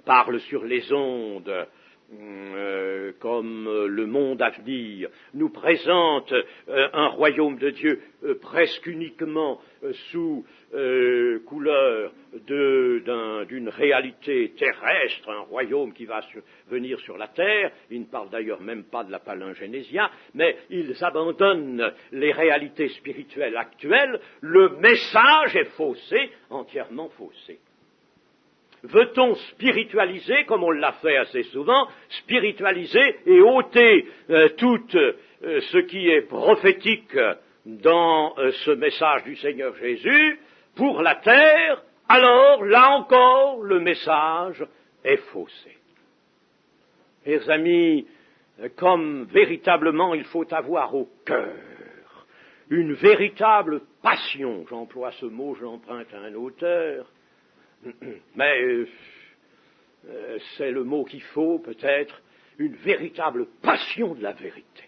parle sur les ondes, comme le monde à venir, nous présente un royaume de Dieu presque uniquement sous couleur d'une réalité terrestre, un royaume qui va venir sur la terre. Ils ne parlent d'ailleurs même pas de la palingénésia, mais ils abandonnent les réalités spirituelles actuelles. Le message est faussé, entièrement faussé. Veut-on spiritualiser, comme on l'a fait assez souvent, spiritualiser et ôter tout ce qui est prophétique dans ce message du Seigneur Jésus pour la terre, alors, là encore, le message est faussé. Mes amis, comme véritablement il faut avoir au cœur une véritable passion, j'emploie ce mot, je l'emprunte à un auteur, mais c'est le mot qu'il faut peut-être, une véritable passion de la vérité.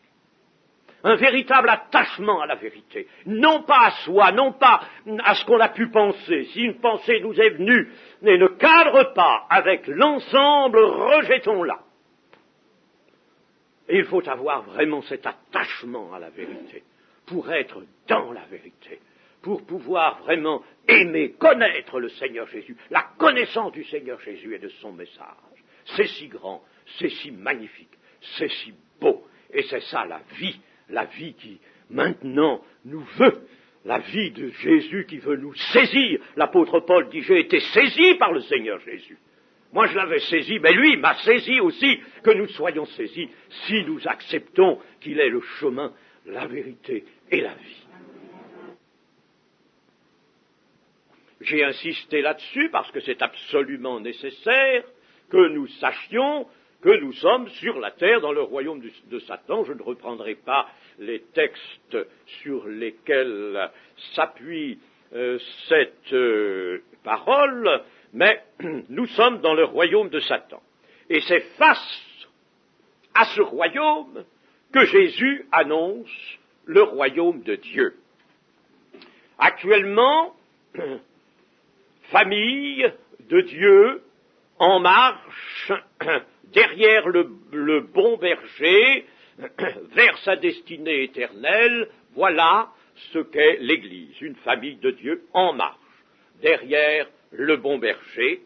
Un véritable attachement à la vérité. Non pas à soi, non pas à ce qu'on a pu penser. Si une pensée nous est venue et ne cadre pas avec l'ensemble, rejetons-la. Et il faut avoir vraiment cet attachement à la vérité pour être dans la vérité, pour pouvoir vraiment aimer, connaître le Seigneur Jésus, la connaissance du Seigneur Jésus et de son message. C'est si grand, c'est si magnifique, c'est si beau, et c'est ça la vie qui maintenant nous veut, la vie de Jésus qui veut nous saisir. L'apôtre Paul dit, j'ai été saisi par le Seigneur Jésus. Moi je l'avais saisi, mais lui m'a saisi aussi, que nous soyons saisis si nous acceptons qu'il est le chemin, la vérité et la vie. J'ai insisté là-dessus parce que c'est absolument nécessaire que nous sachions que nous sommes sur la terre dans le royaume de Satan. Je ne reprendrai pas les textes sur lesquels s'appuie cette parole, mais nous sommes dans le royaume de Satan. Et c'est face à ce royaume que Jésus annonce le royaume de Dieu. Actuellement, famille de Dieu en marche derrière le bon berger vers sa destinée éternelle. Voilà ce qu'est l'Église, une famille de Dieu en marche derrière le bon berger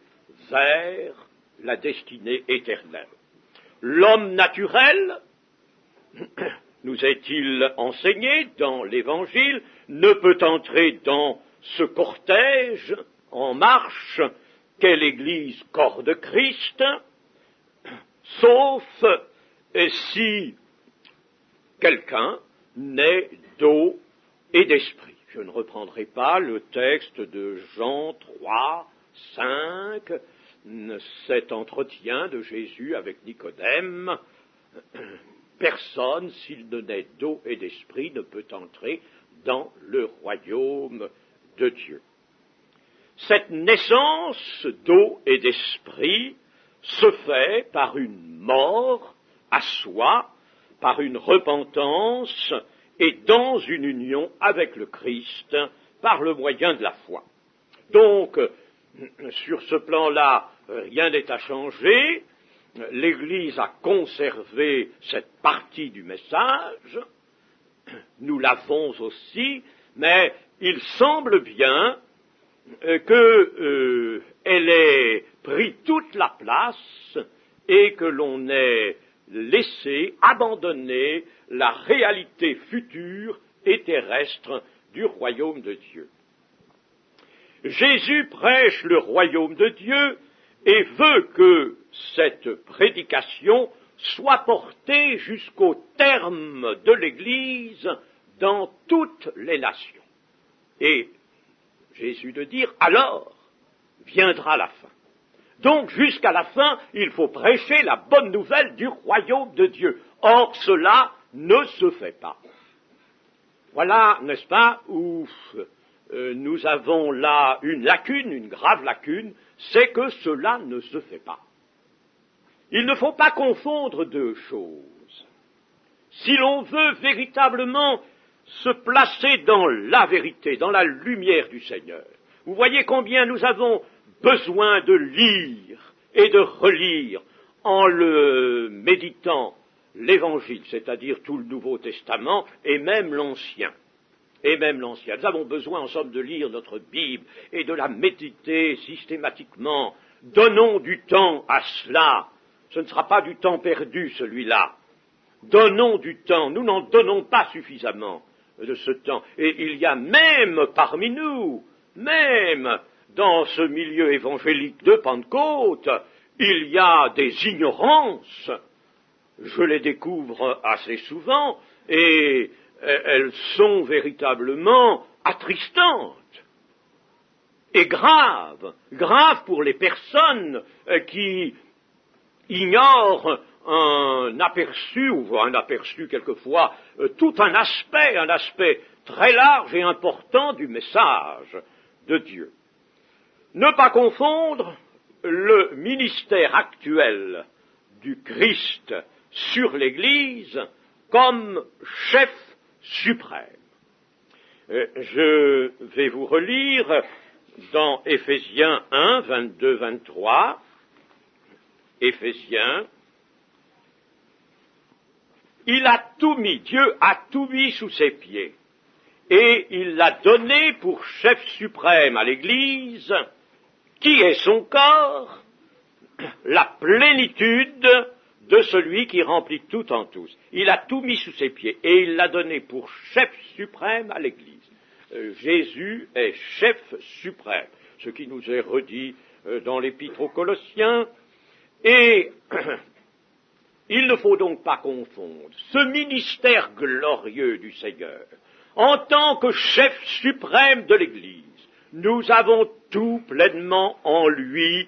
vers la destinée éternelle. L'homme naturel, nous est-il enseigné dans l'Évangile, ne peut entrer dans ce cortège en marche qu'est l'Église corps de Christ, sauf si quelqu'un naît d'eau et d'esprit. Je ne reprendrai pas le texte de Jean 3, 5, cet entretien de Jésus avec Nicodème. Personne, s'il ne naît d'eau et d'esprit, ne peut entrer dans le royaume de Dieu. Cette naissance d'eau et d'esprit se fait par une mort à soi, par une repentance et dans une union avec le Christ par le moyen de la foi. Donc, sur ce plan-là, rien n'est à changer. L'Église a conservé cette partie du message, nous l'avons aussi, mais il semble bien qu'elle ait pris toute la place et que l'on ait laissé, abandonné la réalité future et terrestre du royaume de Dieu. Jésus prêche le royaume de Dieu et veut que cette prédication soit portée jusqu'au terme de l'Église dans toutes les nations. Et Jésus de dire, alors viendra la fin. Donc jusqu'à la fin, il faut prêcher la bonne nouvelle du royaume de Dieu. Or cela ne se fait pas. Voilà, n'est-ce pas, où nous avons là une lacune, une grave lacune, c'est que cela ne se fait pas. Il ne faut pas confondre deux choses. Si l'on veut véritablement se placer dans la vérité, dans la lumière du Seigneur, vous voyez combien nous avons besoin de lire et de relire en le méditant l'Évangile, c'est-à-dire tout le Nouveau Testament et même l'Ancien. Nous avons besoin, en somme, de lire notre Bible et de la méditer systématiquement. Donnons du temps à cela. Ce ne sera pas du temps perdu, celui-là. Donnons du temps. Nous n'en donnons pas suffisamment de ce temps. Et il y a même parmi nous, même dans ce milieu évangélique de Pentecôte, il y a des ignorances. Je les découvre assez souvent et elles sont véritablement attristantes et graves pour les personnes qui ignorent un aperçu quelquefois, tout un aspect très large et important du message de Dieu. Ne pas confondre le ministère actuel du Christ sur l'Église comme chef suprême. Je vais vous relire dans Éphésiens 1, 22, 23, Éphésiens, il a tout mis, Dieu a tout mis sous ses pieds, et il l'a donné pour chef suprême à l'Église, qui est son corps, la plénitude de celui qui remplit tout en tous. Il a tout mis sous ses pieds et il l'a donné pour chef suprême à l'Église. Jésus est chef suprême, ce qui nous est redit dans l'Épître aux Colossiens. Et il ne faut donc pas confondre ce ministère glorieux du Seigneur en tant que chef suprême de l'Église. Nous avons tout pleinement en lui,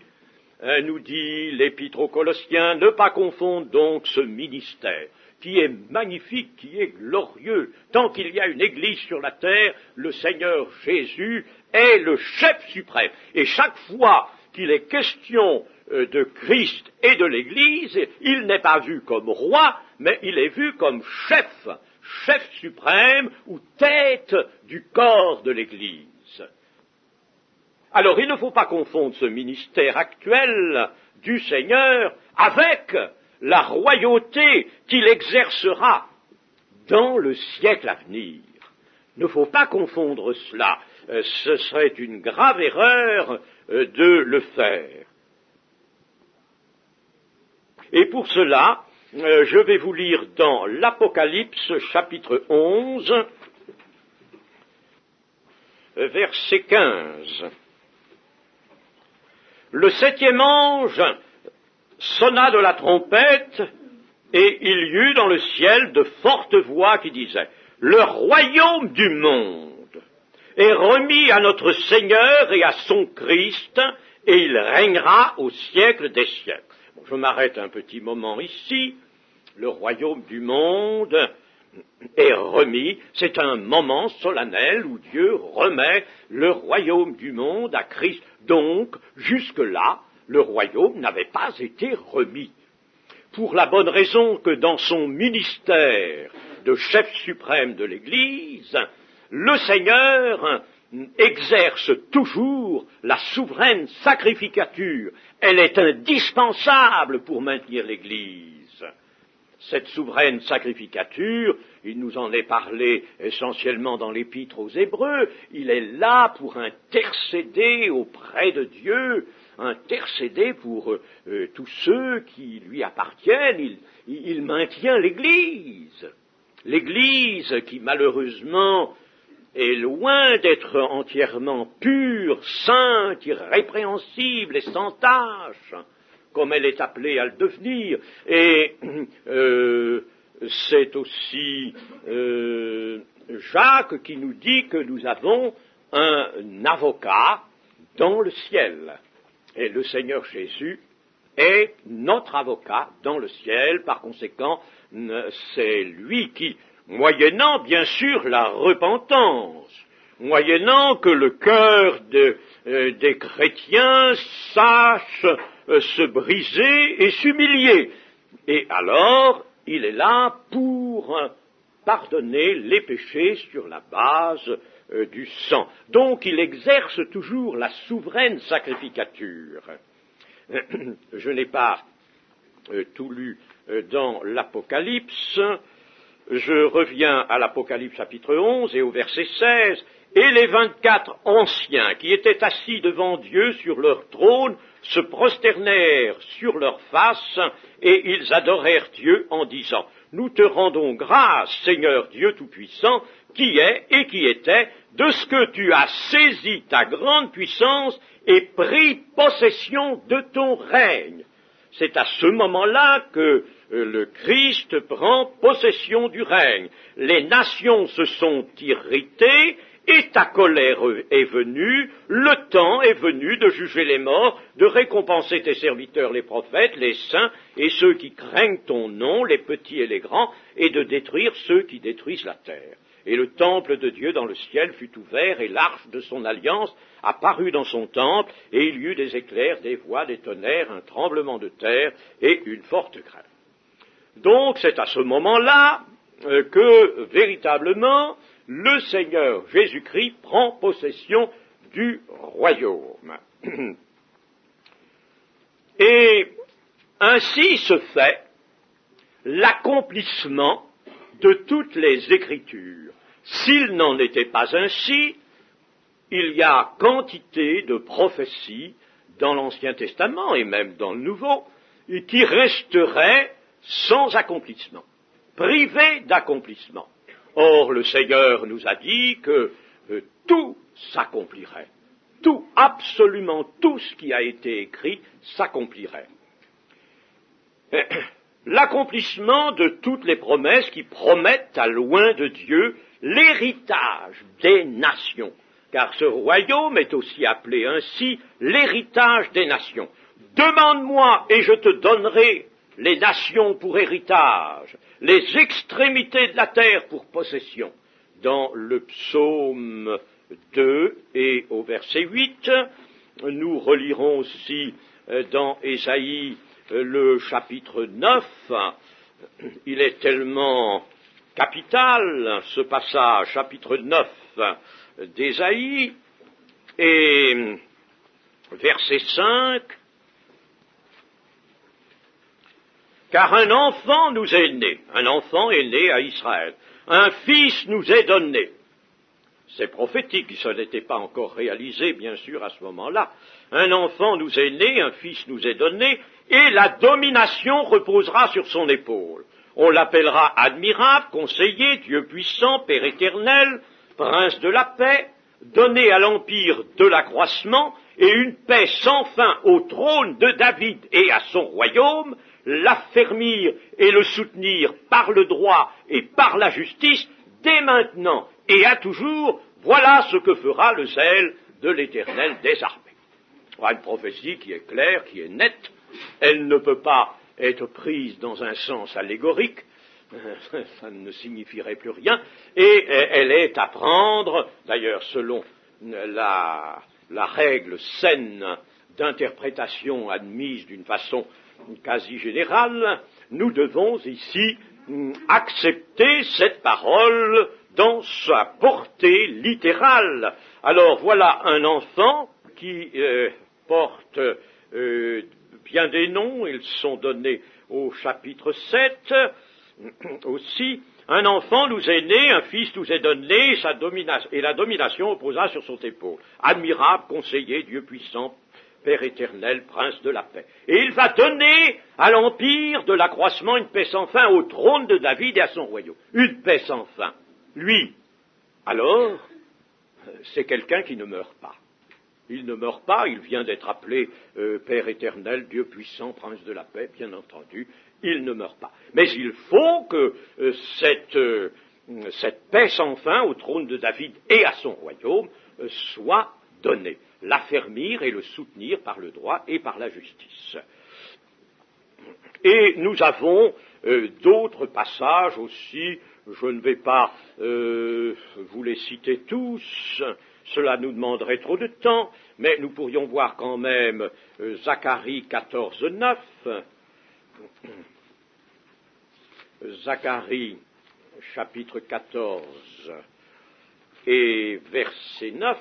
nous dit l'Épître aux Colossiens, ne pas confondre donc ce ministère, qui est magnifique, qui est glorieux. Tant qu'il y a une Église sur la terre, le Seigneur Jésus est le chef suprême. Et chaque fois qu'il est question de Christ et de l'Église, il n'est pas vu comme roi, mais il est vu comme chef suprême ou tête du corps de l'Église. Alors, il ne faut pas confondre ce ministère actuel du Seigneur avec la royauté qu'il exercera dans le siècle à venir. Il ne faut pas confondre cela. Ce serait une grave erreur de le faire. Et pour cela, je vais vous lire dans l'Apocalypse, chapitre 11, verset 15. Le septième ange sonna de la trompette, et il y eut dans le ciel de fortes voix qui disaient « Le royaume du monde est remis à notre Seigneur et à son Christ, et il régnera au siècle des siècles. » Bon, je m'arrête un petit moment ici. Le royaume du monde est remis. C'est un moment solennel où Dieu remet le royaume du monde à Christ. Donc, jusque-là, le royaume n'avait pas été remis. Pour la bonne raison que dans son ministère de chef suprême de l'Église, le Seigneur exerce toujours la souveraine sacrificature. Elle est indispensable pour maintenir l'Église. Cette souveraine sacrificature, il nous en est parlé essentiellement dans l'Épître aux Hébreux, il est là pour intercéder auprès de Dieu, intercéder pour tous ceux qui lui appartiennent, il maintient l'Église. L'Église, qui malheureusement est loin d'être entièrement pure, sainte, irrépréhensible et sans tache, comme elle est appelée à le devenir, et c'est aussi Jacques qui nous dit que nous avons un avocat dans le ciel. Et le Seigneur Jésus est notre avocat dans le ciel. Par conséquent, c'est lui qui, moyennant bien sûr la repentance, moyennant que le cœur des chrétiens sache se briser et s'humilier, et alors il est là pour pardonner les péchés sur la base du sang. Donc il exerce toujours la souveraine sacrificature. Je n'ai pas tout lu dans l'Apocalypse. Je reviens à l'Apocalypse chapitre 11 et au verset 16. Et les 24 anciens qui étaient assis devant Dieu sur leur trône se prosternèrent sur leurs faces et ils adorèrent Dieu en disant: Nous te rendons grâce, Seigneur Dieu Tout-Puissant, qui est et qui était, de ce que tu as saisi ta grande puissance et pris possession de ton règne. C'est à ce moment-là que le Christ prend possession du règne. Les nations se sont irritées et ta colère est venue, le temps est venu de juger les morts, de récompenser tes serviteurs les prophètes, les saints et ceux qui craignent ton nom, les petits et les grands, et de détruire ceux qui détruisent la terre. Et le temple de Dieu dans le ciel fut ouvert, et l'arche de son alliance apparut dans son temple, et il y eut des éclairs, des voix, des tonnerres, un tremblement de terre et une forte crainte. Donc c'est à ce moment-là que véritablement le Seigneur Jésus-Christ prend possession du royaume. Et ainsi se fait l'accomplissement de toutes les Écritures. S'il n'en était pas ainsi, il y a quantité de prophéties dans l'Ancien Testament et même dans le Nouveau qui resteraient sans accomplissement, privées d'accomplissement. Or, le Seigneur nous a dit que tout s'accomplirait. Tout, absolument tout ce qui a été écrit s'accomplirait. L'accomplissement de toutes les promesses qui promettent à loin de Dieu l'héritage des nations, car ce royaume est aussi appelé ainsi l'héritage des nations. Demande-moi et je te donnerai les nations pour héritage, les extrémités de la terre pour possession. Dans le psaume 2 et au verset 8, nous relirons aussi dans Ésaïe le chapitre 9, il est tellement capital, ce passage, chapitre 9 d'Ésaïe, et verset 5, car un enfant nous est né, un enfant est né à Israël, un fils nous est donné. C'est prophétique, ça n'était pas encore réalisé, bien sûr, à ce moment-là. Un enfant nous est né, un fils nous est donné, et la domination reposera sur son épaule. On l'appellera admirable, conseiller, Dieu puissant, Père éternel, prince de la paix, donné à l'empire de l'accroissement, et une paix sans fin au trône de David et à son royaume, l'affermir et le soutenir par le droit et par la justice, dès maintenant et à toujours, voilà ce que fera le zèle de l'Éternel des armées. Voilà une prophétie qui est claire, qui est nette, elle ne peut pas être prise dans un sens allégorique, ça ne signifierait plus rien, et elle est à prendre, d'ailleurs selon la règle saine d'interprétation admise d'une façon quasi générale, nous devons ici accepter cette parole dans sa portée littérale. Alors voilà un enfant qui porte bien des noms, ils sont donnés au chapitre 7 aussi. Un enfant nous est né, un fils nous est donné, et la domination reposa sur son épaule. Admirable, conseiller, Dieu puissant, Père éternel, prince de la paix. Et il va donner à l'empire de l'accroissement une paix sans fin au trône de David et à son royaume. Une paix sans fin. Lui, alors, c'est quelqu'un qui ne meurt pas. Il ne meurt pas, il vient d'être appelé Père éternel, Dieu puissant, prince de la paix, bien entendu, il ne meurt pas. Mais il faut que cette paix sans fin au trône de David et à son royaume soit donnée. L'affermir et le soutenir par le droit et par la justice. Et nous avons d'autres passages aussi, je ne vais pas vous les citer tous, cela nous demanderait trop de temps, mais nous pourrions voir quand même Zacharie 14:9. Zacharie chapitre 14 et verset 9.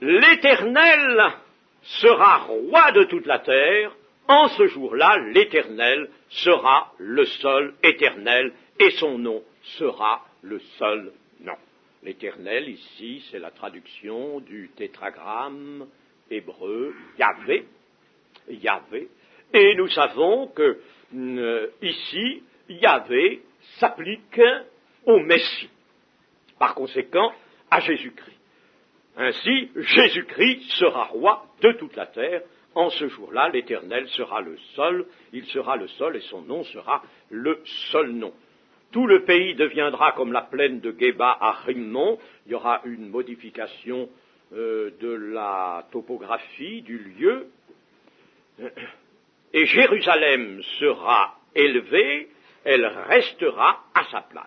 L'Éternel sera roi de toute la terre, en ce jour-là, l'Éternel sera le seul éternel, et son nom sera le seul nom. L'Éternel, ici, c'est la traduction du tétragramme hébreu Yahvé, Yahvé, et nous savons que ici, Yahvé s'applique au Messie, par conséquent, à Jésus-Christ. Ainsi, Jésus-Christ sera roi de toute la terre. En ce jour-là, l'Éternel sera le seul, il sera le seul et son nom sera le seul nom. Tout le pays deviendra comme la plaine de Géba à Rimmon. Il y aura une modification de la topographie du lieu. Et Jérusalem sera élevée, elle restera à sa place.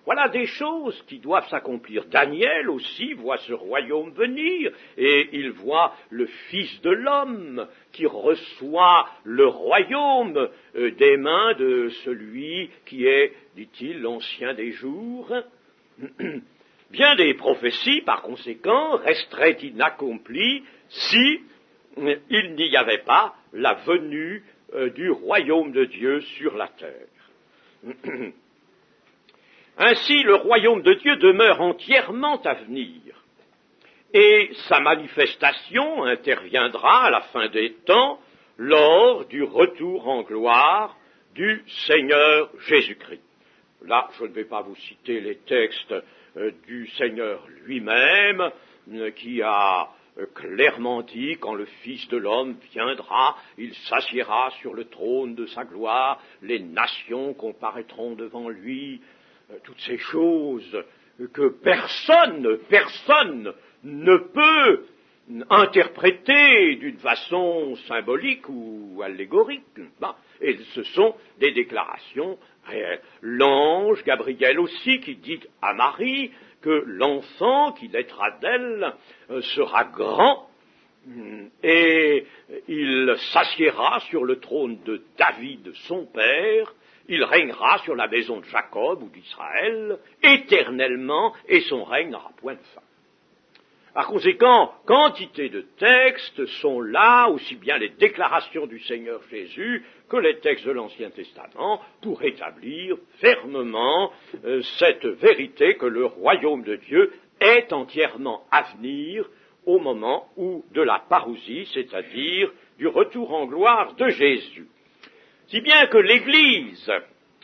Voilà des choses qui doivent s'accomplir. Daniel aussi voit ce royaume venir, et il voit le Fils de l'homme qui reçoit le royaume des mains de celui qui est, dit-il, l'ancien des jours. Bien des prophéties, par conséquent, resteraient inaccomplies si il n'y avait pas la venue du royaume de Dieu sur la terre. Ainsi, le royaume de Dieu demeure entièrement à venir, et sa manifestation interviendra à la fin des temps lors du retour en gloire du Seigneur Jésus-Christ. Là, je ne vais pas vous citer les textes du Seigneur lui-même, qui a clairement dit, quand le Fils de l'homme viendra, il s'assiera sur le trône de sa gloire, les nations comparaîtront devant lui, toutes ces choses que personne ne peut interpréter d'une façon symbolique ou allégorique. Et ce sont des déclarations réelles. L'ange Gabriel aussi qui dit à Marie que l'enfant qui naîtra d'elle sera grand et il s'assiera sur le trône de David son père. Il régnera sur la maison de Jacob ou d'Israël éternellement, et son règne n'aura point de fin. Par conséquent, quantité de textes sont là, aussi bien les déclarations du Seigneur Jésus que les textes de l'Ancien Testament, pour établir fermement cette vérité que le royaume de Dieu est entièrement à venir au moment où de la parousie, c'est-à-dire du retour en gloire de Jésus. Si bien que l'Église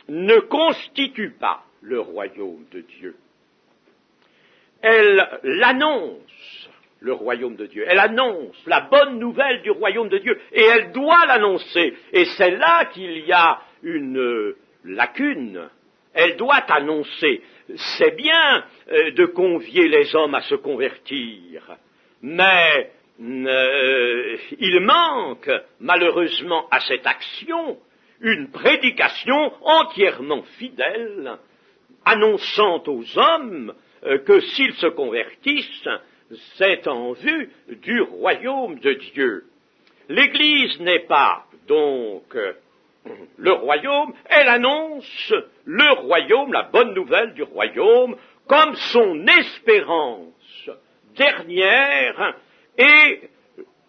ne constitue pas le royaume de Dieu. Elle l'annonce, le royaume de Dieu. Elle annonce la bonne nouvelle du royaume de Dieu. Et elle doit l'annoncer. Et c'est là qu'il y a une lacune. Elle doit annoncer. C'est bien de convier les hommes à se convertir. Mais il manque, malheureusement, à cette action une prédication entièrement fidèle, annonçant aux hommes que s'ils se convertissent, c'est en vue du royaume de Dieu. L'Église n'est pas donc le royaume, elle annonce le royaume, la bonne nouvelle du royaume, comme son espérance dernière, et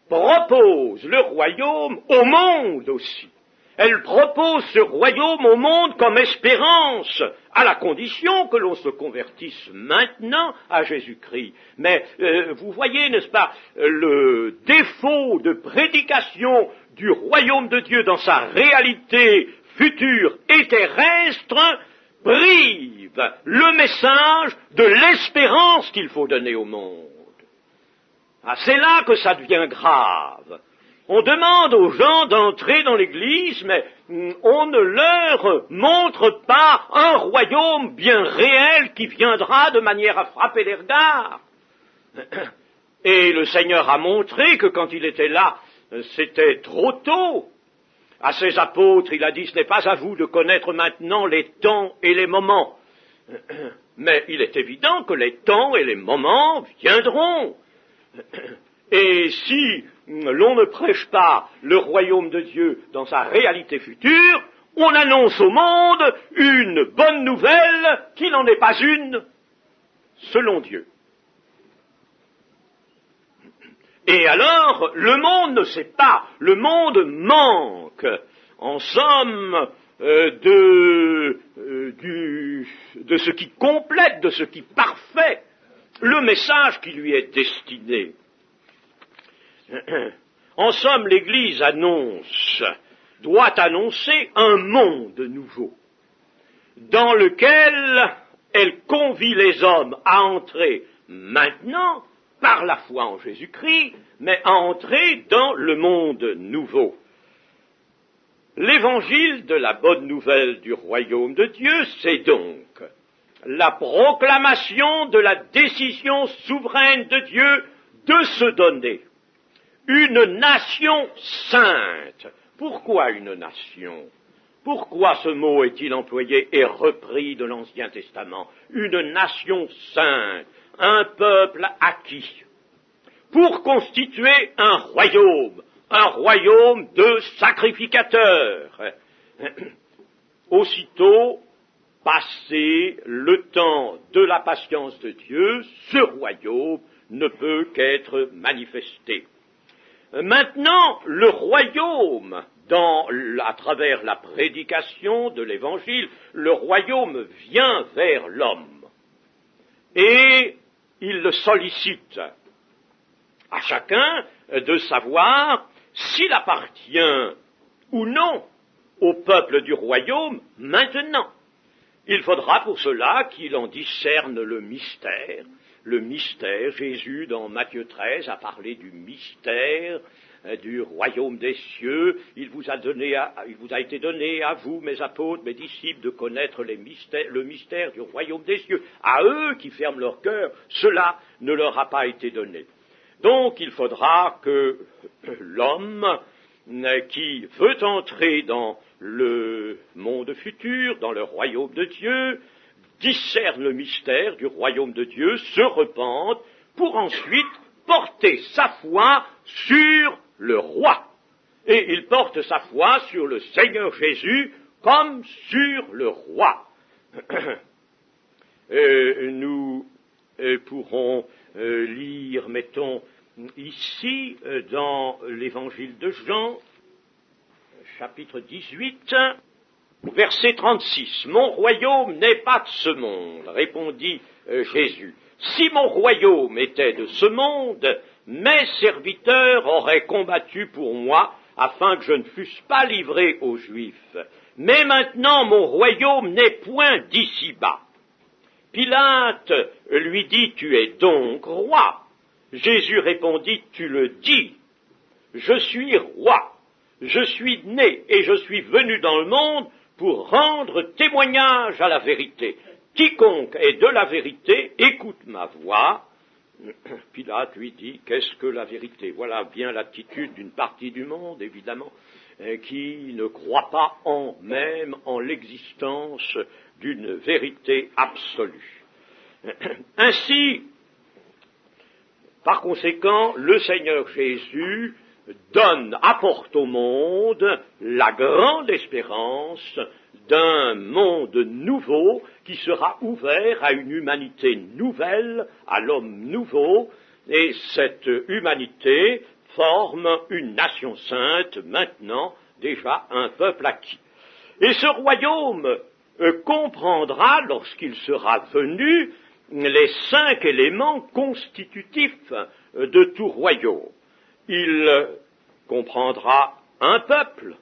propose le royaume au monde aussi. Elle propose ce royaume au monde comme espérance, à la condition que l'on se convertisse maintenant à Jésus-Christ. Mais vous voyez, n'est-ce pas, le défaut de prédication du royaume de Dieu dans sa réalité future et terrestre prive le message de l'espérance qu'il faut donner au monde. Ah, c'est là que ça devient grave. On demande aux gens d'entrer dans l'Église, mais on ne leur montre pas un royaume bien réel qui viendra de manière à frapper les regards. Et le Seigneur a montré que quand il était là, c'était trop tôt. À ses apôtres, il a dit, ce n'est pas à vous de connaître maintenant les temps et les moments. Mais il est évident que les temps et les moments viendront. Et si l'on ne prêche pas le royaume de Dieu dans sa réalité future, on annonce au monde une bonne nouvelle qui n'en est pas une, selon Dieu. Et alors, le monde ne sait pas, le monde manque, en somme, de ce qui complète, de ce qui parfait le message qui lui est destiné. En somme, l'Église doit annoncer un monde nouveau, dans lequel elle convie les hommes à entrer maintenant, par la foi en Jésus-Christ, mais à entrer dans le monde nouveau. L'évangile de la bonne nouvelle du royaume de Dieu, c'est donc la proclamation de la décision souveraine de Dieu de se donner une nation sainte. Pourquoi une nation? Pourquoi ce mot est-il employé et repris de l'Ancien Testament? Une nation sainte, un peuple acquis, pour constituer un royaume de sacrificateurs. Aussitôt passé le temps de la patience de Dieu, ce royaume ne peut qu'être manifesté. Maintenant, le royaume, à travers la prédication de l'Évangile, le royaume vient vers l'homme et il le sollicite. À chacun de savoir s'il appartient ou non au peuple du royaume maintenant. Il faudra pour cela qu'il en discerne le mystère. Le mystère, Jésus, dans Matthieu 13, a parlé du mystère du royaume des cieux. Il vous a été donné à vous, mes apôtres, mes disciples, de connaître le mystère du royaume des cieux. À eux qui ferment leur cœur, cela ne leur a pas été donné. Donc il faudra que l'homme qui veut entrer dans le monde futur, dans le royaume de Dieu, discerne le mystère du royaume de Dieu, se repente, pour ensuite porter sa foi sur le roi. Et il porte sa foi sur le Seigneur Jésus comme sur le roi. Nous pourrons lire, mettons, ici, dans l'évangile de Jean, chapitre 18, verset 36. « Mon royaume n'est pas de ce monde, répondit Jésus. Si mon royaume était de ce monde, mes serviteurs auraient combattu pour moi, afin que je ne fusse pas livré aux Juifs. Mais maintenant mon royaume n'est point d'ici-bas. » Pilate lui dit, « Tu es donc roi ?» Jésus répondit, « Tu le dis, je suis roi, je suis né et je suis venu dans le monde pour rendre témoignage à la vérité. Quiconque est de la vérité, écoute ma voix. » Pilate lui dit, qu'est-ce que la vérité? Voilà bien l'attitude d'une partie du monde, évidemment, qui ne croit pas même en l'existence d'une vérité absolue. Ainsi, par conséquent, le Seigneur Jésus apporte au monde la grande espérance d'un monde nouveau qui sera ouvert à une humanité nouvelle, à l'homme nouveau, et cette humanité forme une nation sainte maintenant déjà un peuple acquis. Et ce royaume comprendra, lorsqu'il sera venu, les 5 éléments constitutifs de tout royaume. Il comprendra un peuple.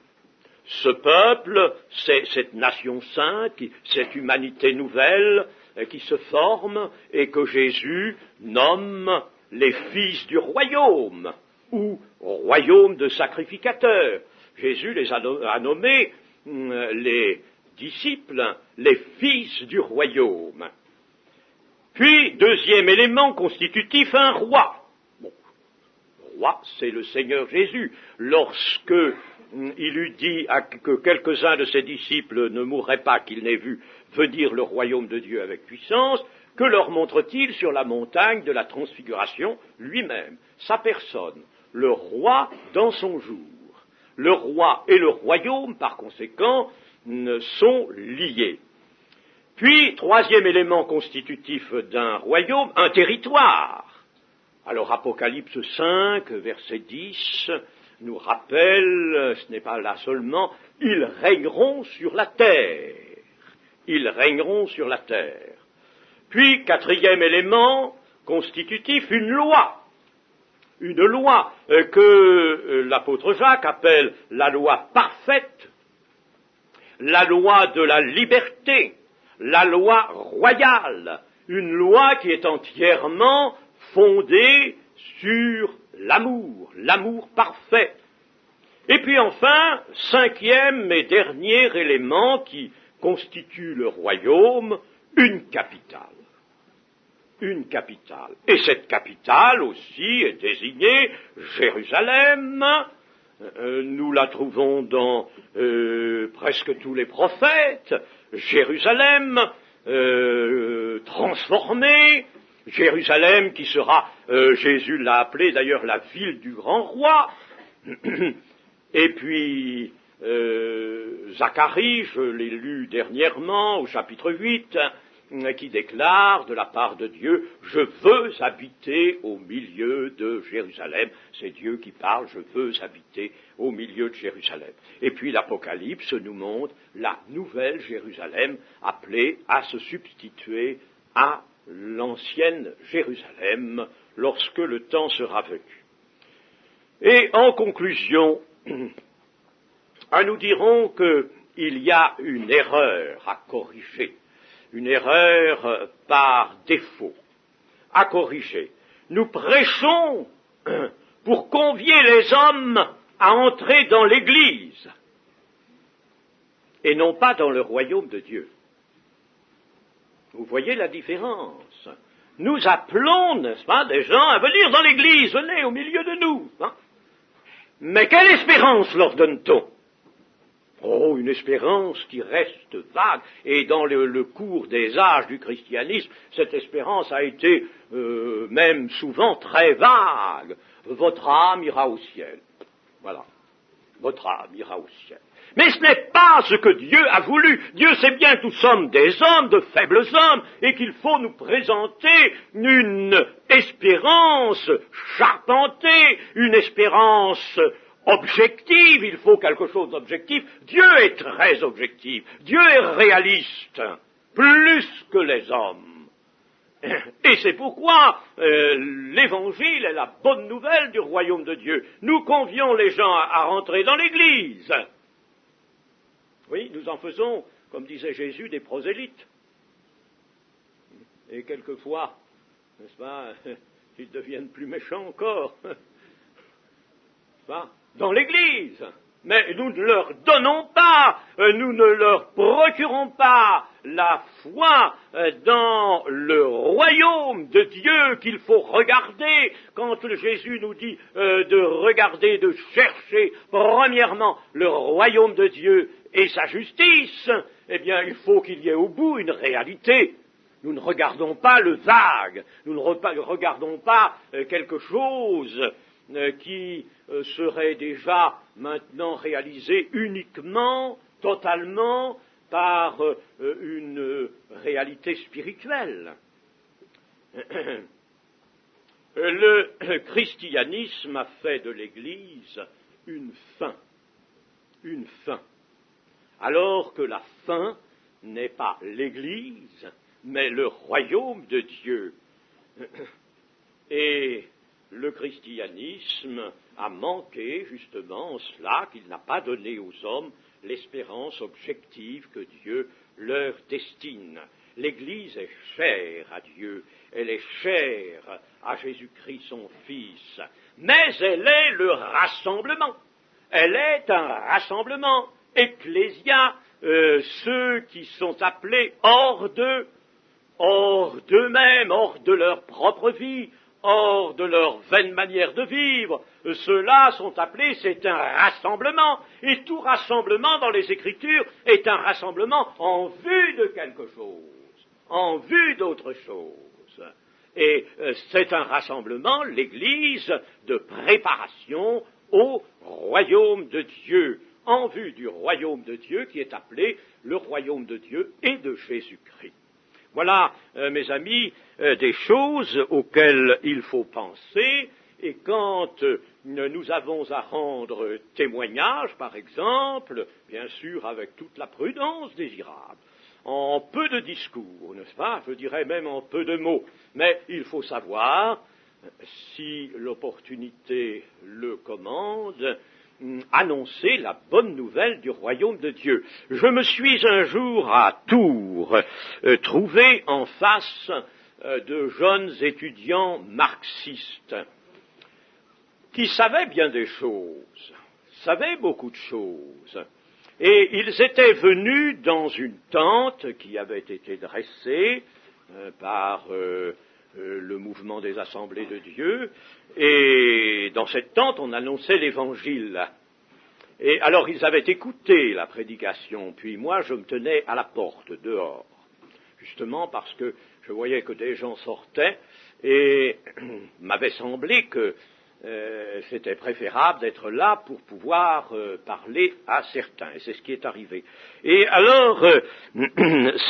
Ce peuple, c'est cette nation sainte, cette humanité nouvelle qui se forme et que Jésus nomme les fils du royaume ou royaume de sacrificateurs. Jésus les a nommés les disciples, les fils du royaume. Puis, deuxième élément constitutif, un roi. Bon, le roi, c'est le Seigneur Jésus. Lorsque il eut dit que quelques-uns de ses disciples ne mourraient pas qu'il n'ait vu venir le royaume de Dieu avec puissance, que leur montre-t-il sur la montagne de la transfiguration lui-même, sa personne, le roi dans son jour. Le roi et le royaume, par conséquent, sont liés. Puis, troisième élément constitutif d'un royaume, un territoire. Alors, Apocalypse 5, verset 10, nous rappelle, ce n'est pas là seulement, ils régneront sur la terre. Ils régneront sur la terre. Puis, quatrième élément constitutif, une loi. Une loi que l'apôtre Jacques appelle la loi parfaite, la loi de la liberté, la loi royale, une loi qui est entièrement fondée sur l'amour, l'amour parfait. Et puis enfin, cinquième et dernier élément qui constitue le royaume, une capitale. Une capitale. Et cette capitale aussi est désignée Jérusalem. Nous la trouvons dans presque tous les prophètes. Jérusalem transformée, Jérusalem qui sera, Jésus l'a appelée d'ailleurs la ville du grand roi. Et puis Zacharie, je l'ai lu dernièrement au chapitre 8, qui déclare de la part de Dieu, je veux habiter au milieu de Jérusalem. C'est Dieu qui parle, je veux habiter au milieu de Jérusalem. Et puis l'Apocalypse nous montre la nouvelle Jérusalem appelée à se substituer à l'ancienne Jérusalem lorsque le temps sera venu. Et en conclusion, nous dirons qu'il y a une erreur à corriger. Une erreur par défaut, à corriger. Nous prêchons pour convier les hommes à entrer dans l'Église, et non pas dans le royaume de Dieu. Vous voyez la différence. Nous appelons, n'est-ce pas, des gens à venir dans l'Église, venez au milieu de nous. Hein. Mais quelle espérance leur donne-t-on ? Oh, une espérance qui reste vague, et dans le cours des âges du christianisme, cette espérance a été même souvent très vague. Votre âme ira au ciel. Voilà. Votre âme ira au ciel. Mais ce n'est pas ce que Dieu a voulu. Dieu sait bien que nous sommes des hommes, de faibles hommes, et qu'il faut nous présenter une espérance charpentée, une espérance objective, il faut quelque chose d'objectif. Dieu est très objectif, Dieu est réaliste, plus que les hommes. Et c'est pourquoi l'Évangile est la bonne nouvelle du royaume de Dieu. Nous convions les gens à rentrer dans l'Église. Oui, nous en faisons, comme disait Jésus, des prosélytes. Et quelquefois, n'est-ce pas, ils deviennent plus méchants encore. Dans l'Église. Mais nous ne leur donnons pas, nous ne leur procurons pas la foi dans le royaume de Dieu qu'il faut regarder. Quand Jésus nous dit de regarder, de chercher premièrement le royaume de Dieu et sa justice, eh bien il faut qu'il y ait au bout une réalité. Nous ne regardons pas le vague, nous ne regardons pas quelque chose qui serait déjà maintenant réalisé uniquement, totalement, par une réalité spirituelle. Le christianisme a fait de l'Église une fin. une fin, alors que la fin n'est pas l'Église, mais le royaume de Dieu. Et le christianisme a manqué justement en cela, qu'il n'a pas donné aux hommes l'espérance objective que Dieu leur destine. L'Église est chère à Dieu, elle est chère à Jésus-Christ son Fils, mais elle est le rassemblement. Elle est un rassemblement ecclésia, ceux qui sont appelés hors d'eux-mêmes, hors de leur propre vie, hors de leur vaine manière de vivre, ceux-là sont appelés, c'est un rassemblement, et tout rassemblement dans les Écritures est un rassemblement en vue de quelque chose, en vue d'autre chose. Et c'est un rassemblement, l'Église, de préparation au royaume de Dieu, en vue du royaume de Dieu qui est appelé le royaume de Dieu et de Jésus-Christ. Voilà, mes amis, des choses auxquelles il faut penser, et quand nous avons à rendre témoignage, par exemple, bien sûr avec toute la prudence désirable, en peu de discours, n'est-ce pas, je dirais même en peu de mots, mais il faut savoir, si l'opportunité le commande, annoncer la bonne nouvelle du royaume de Dieu. Je me suis un jour à Tours trouvé en face de jeunes étudiants marxistes qui savaient bien des choses, savaient beaucoup de choses, et ils étaient venus dans une tente qui avait été dressée par le mouvement des Assemblées de Dieu, et dans cette tente, on annonçait l'Évangile. Et alors, ils avaient écouté la prédication, puis moi, je me tenais à la porte, dehors, justement parce que je voyais que des gens sortaient, et m'avait semblé que c'était préférable d'être là pour pouvoir parler à certains, et c'est ce qui est arrivé. Et alors,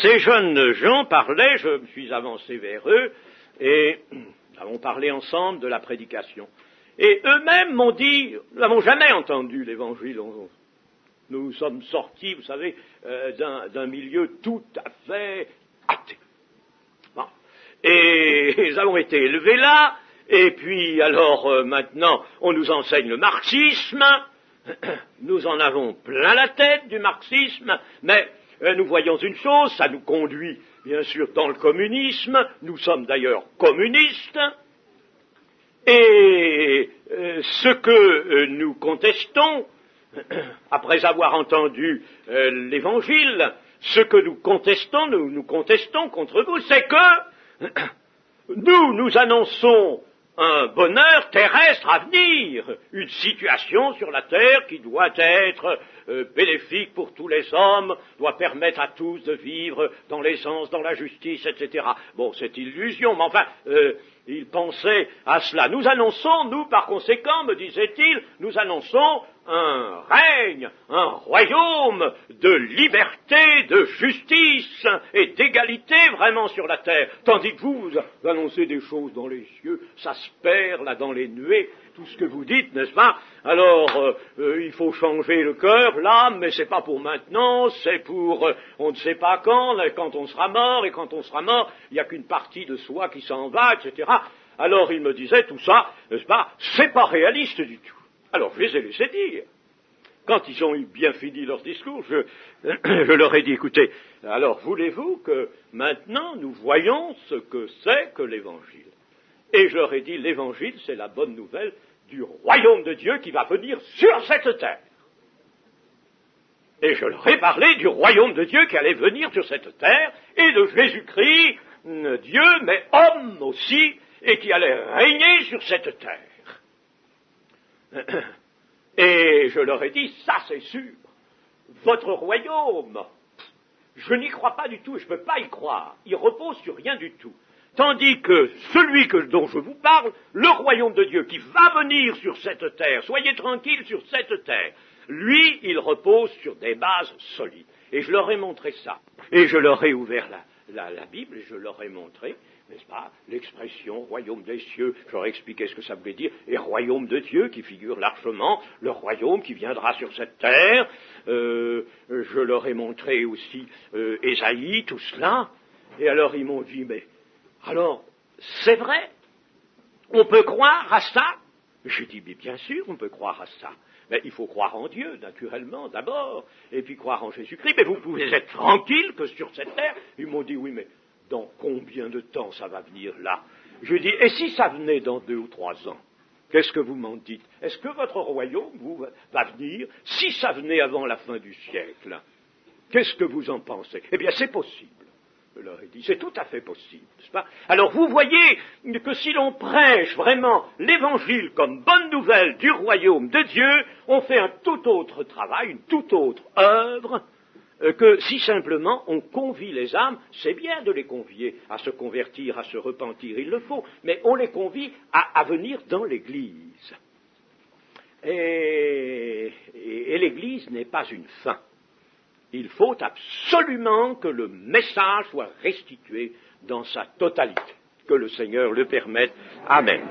ces jeunes gens parlaient, je me suis avancé vers eux, et nous avons parlé ensemble de la prédication. Et eux-mêmes m'ont dit, nous n'avons jamais entendu l'Évangile. Nous sommes sortis, vous savez, d'un milieu tout à fait athée. Bon. Et nous avons été élevés là, et puis alors maintenant, on nous enseigne le marxisme, nous en avons plein la tête du marxisme, mais nous voyons une chose, ça nous conduit bien sûr dans le communisme, nous sommes d'ailleurs communistes, et ce que nous contestons, après avoir entendu l'Évangile, ce que nous contestons contre vous, c'est que nous annonçons un bonheur terrestre à venir, une situation sur la terre qui doit être bénéfique pour tous les hommes, doit permettre à tous de vivre dans l'aisance, dans la justice, etc. Bon, c'est illusion, mais enfin, il pensait à cela. Nous annonçons, nous, par conséquent, me disait-il, nous annonçons un règne, un royaume de liberté, de justice et d'égalité vraiment sur la terre. Tandis que vous annoncez des choses dans les cieux, ça se perd là dans les nuées, tout ce que vous dites, n'est-ce pas? Alors, il faut changer le cœur, l'âme, mais c'est pas pour maintenant, c'est pour on ne sait pas quand on sera mort, et quand on sera mort, il n'y a qu'une partie de soi qui s'en va, etc. Alors il me disait, tout ça, n'est-ce pas, c'est pas réaliste du tout. Alors je les ai laissés dire. Quand ils ont eu bien fini leur discours, je leur ai dit, écoutez, alors voulez-vous que maintenant nous voyons ce que c'est que l'Évangile? Et je leur ai dit, l'Évangile, c'est la bonne nouvelle du royaume de Dieu qui va venir sur cette terre. Et je leur ai parlé du royaume de Dieu qui allait venir sur cette terre, et de Jésus-Christ, Dieu, mais homme aussi, et qui allait régner sur cette terre. Et je leur ai dit, ça c'est sûr, votre royaume, je n'y crois pas du tout, je ne peux pas y croire, il repose sur rien du tout. Tandis que celui dont je vous parle, le royaume de Dieu qui va venir sur cette terre, soyez tranquilles sur cette terre, lui, il repose sur des bases solides. Et je leur ai montré ça. Et je leur ai ouvert la Bible, et je leur ai montré n'est-ce pas, l'expression royaume des cieux, je leur ai expliqué ce que ça voulait dire, et royaume de Dieu qui figure largement, le royaume qui viendra sur cette terre. Je leur ai montré aussi Ésaïe, tout cela, et alors ils m'ont dit, mais alors, c'est vrai, on peut croire à ça? J'ai dit, mais bien sûr, on peut croire à ça. Mais il faut croire en Dieu, naturellement, d'abord, et puis croire en Jésus-Christ. Mais vous pouvez être tranquille que sur cette terre. Ils m'ont dit, oui, mais dans combien de temps ça va venir là? Je dis, et si ça venait dans 2 ou 3 ans? Qu'est-ce que vous m'en dites? Est-ce que votre royaume va venir si ça venait avant la fin du siècle? Qu'est-ce que vous en pensez? Eh bien, c'est possible. Je leur ai dit, c'est tout à fait possible, n'est-ce pas? Alors vous voyez que si l'on prêche vraiment l'évangile comme bonne nouvelle du royaume de Dieu, on fait un tout autre travail, une toute autre œuvre, que si simplement on convie les âmes. C'est bien de les convier à se convertir, à se repentir, il le faut, mais on les convie à venir dans l'Église. Et l'Église n'est pas une fin. Il faut absolument que le message soit restitué dans sa totalité. Que le Seigneur le permette. Amen.